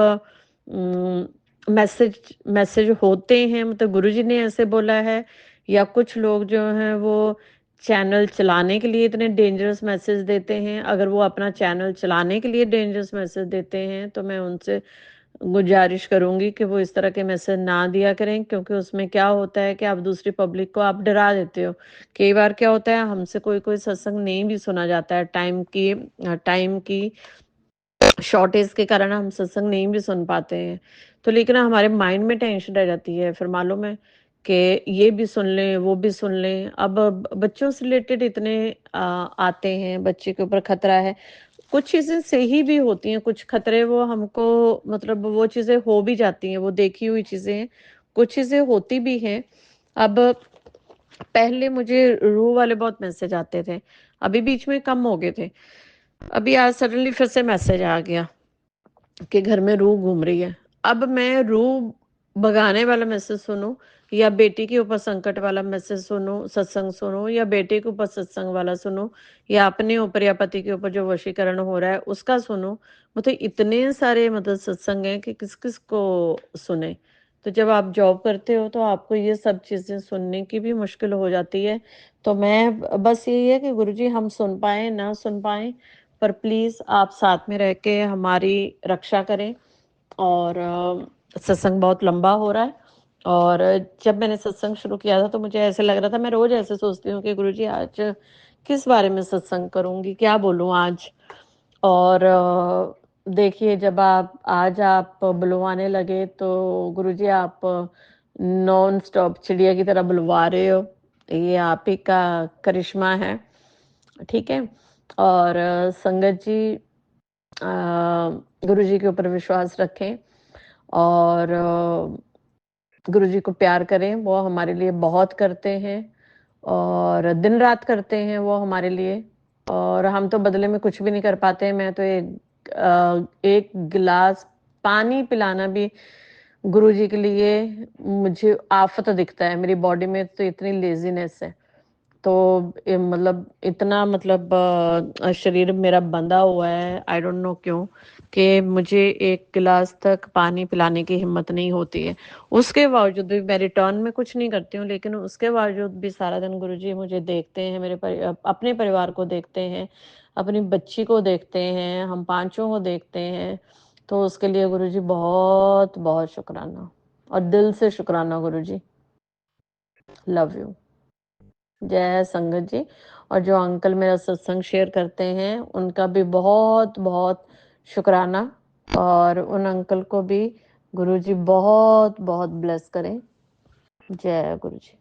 मैसेज होते हैं, मतलब गुरुजी ने ऐसे बोला है, या कुछ लोग जो हैं वो चैनल चलाने के लिए इतने डेंजरस मैसेज देते हैं। अगर वो अपना चैनल चलाने के लिए डेंजरस मैसेज देते हैं, तो मैं उनसे गुजारिश करूंगी कि वो इस तरह के मैसेज ना दिया करें, क्योंकि उसमें क्या होता है कि आप दूसरी पब्लिक को आप डरा देते हो। कई बार क्या होता है, हमसे कोई कोई सत्संग नहीं भी सुना जाता है, टाइम की शॉर्टेज के कारण हम सत्संग नहीं भी सुन पाते हैं। तो लेकिन हमारे माइंड में टेंशन रह जाती है, फिर मालूम है कि ये भी सुन लें, वो भी सुन लें। अब बच्चों से रिलेटेड इतने आते हैं, बच्चे के ऊपर खतरा है। कुछ चीजें सही भी होती हैं, कुछ खतरे वो हमको, मतलब वो चीजें हो भी जाती हैं, वो देखी हुई चीजें हैं, कुछ चीजें होती भी हैं। अब पहले मुझे रूह वाले बहुत मैसेज आते थे, अभी बीच में कम हो गए थे। अभी आज सडनली फिर से मैसेज आ गया कि घर में रूह घूम रही है। अब मैं रूह भगाने वाला मैसेज सुनूं, या बेटी के ऊपर संकट वाला मैसेज सुनूं, सत्संग सुनूं, या बेटे के ऊपर सत्संग वाला सुनूं, या अपने ऊपर या पति के ऊपर जो वशीकरण हो रहा है उसका सुनूं। मतलब इतने सारे मतलब सत्संग हैं कि किस किस को सुने। तो जब आप जॉब करते हो तो आपको ये सब चीजें सुनने की भी मुश्किल हो जाती है। तो मैं बस यही है कि गुरुजी हम सुन पाए ना सुन पाए, पर प्लीज आप साथ में रह के हमारी रक्षा करें। और सत्संग बहुत लंबा हो रहा है, और जब मैंने सत्संग शुरू किया था तो मुझे ऐसे लग रहा था, मैं रोज ऐसे सोचती हूँ कि गुरुजी आज किस बारे में सत्संग करूंगी, क्या बोलूं आज। और देखिए जब आप बुलवाने लगे, तो गुरुजी आप नॉन स्टॉप चिड़िया की तरह बुलवा रहे हो, ये आप ही का करिश्मा है, ठीक है। और संगत जी गुरुजी के ऊपर विश्वास रखें, और गुरुजी को प्यार करें, वो हमारे लिए बहुत करते हैं, और दिन रात करते हैं वो हमारे लिए। और हम तो बदले में कुछ भी नहीं कर पाते हैं। मैं तो एक गिलास पानी पिलाना भी गुरुजी के लिए मुझे आफत दिखता है। मेरी बॉडी में तो इतनी लेजीनेस है, तो मतलब इतना मतलब शरीर मेरा बंधा हुआ है, आई डोंट नो क्यों, कि मुझे एक गिलास तक पानी पिलाने की हिम्मत नहीं होती है। उसके बावजूद भी मैं रिटर्न में कुछ नहीं करती हूँ, लेकिन उसके बावजूद भी सारा दिन गुरुजी मुझे देखते हैं, अपने परिवार को देखते हैं, अपनी बच्ची को देखते हैं, हम पांचों को देखते हैं। तो उसके लिए गुरुजी बहुत बहुत शुक्राना। और दिल से शुक्राना गुरुजी। Love you. जय संगत जी। और जो अंकल मेरा सत्संग शेयर करते हैं उनका भी बहुत बहुत शुक्राना, और उन अंकल को भी गुरुजी बहुत बहुत ब्लेस करें। जय गुरुजी।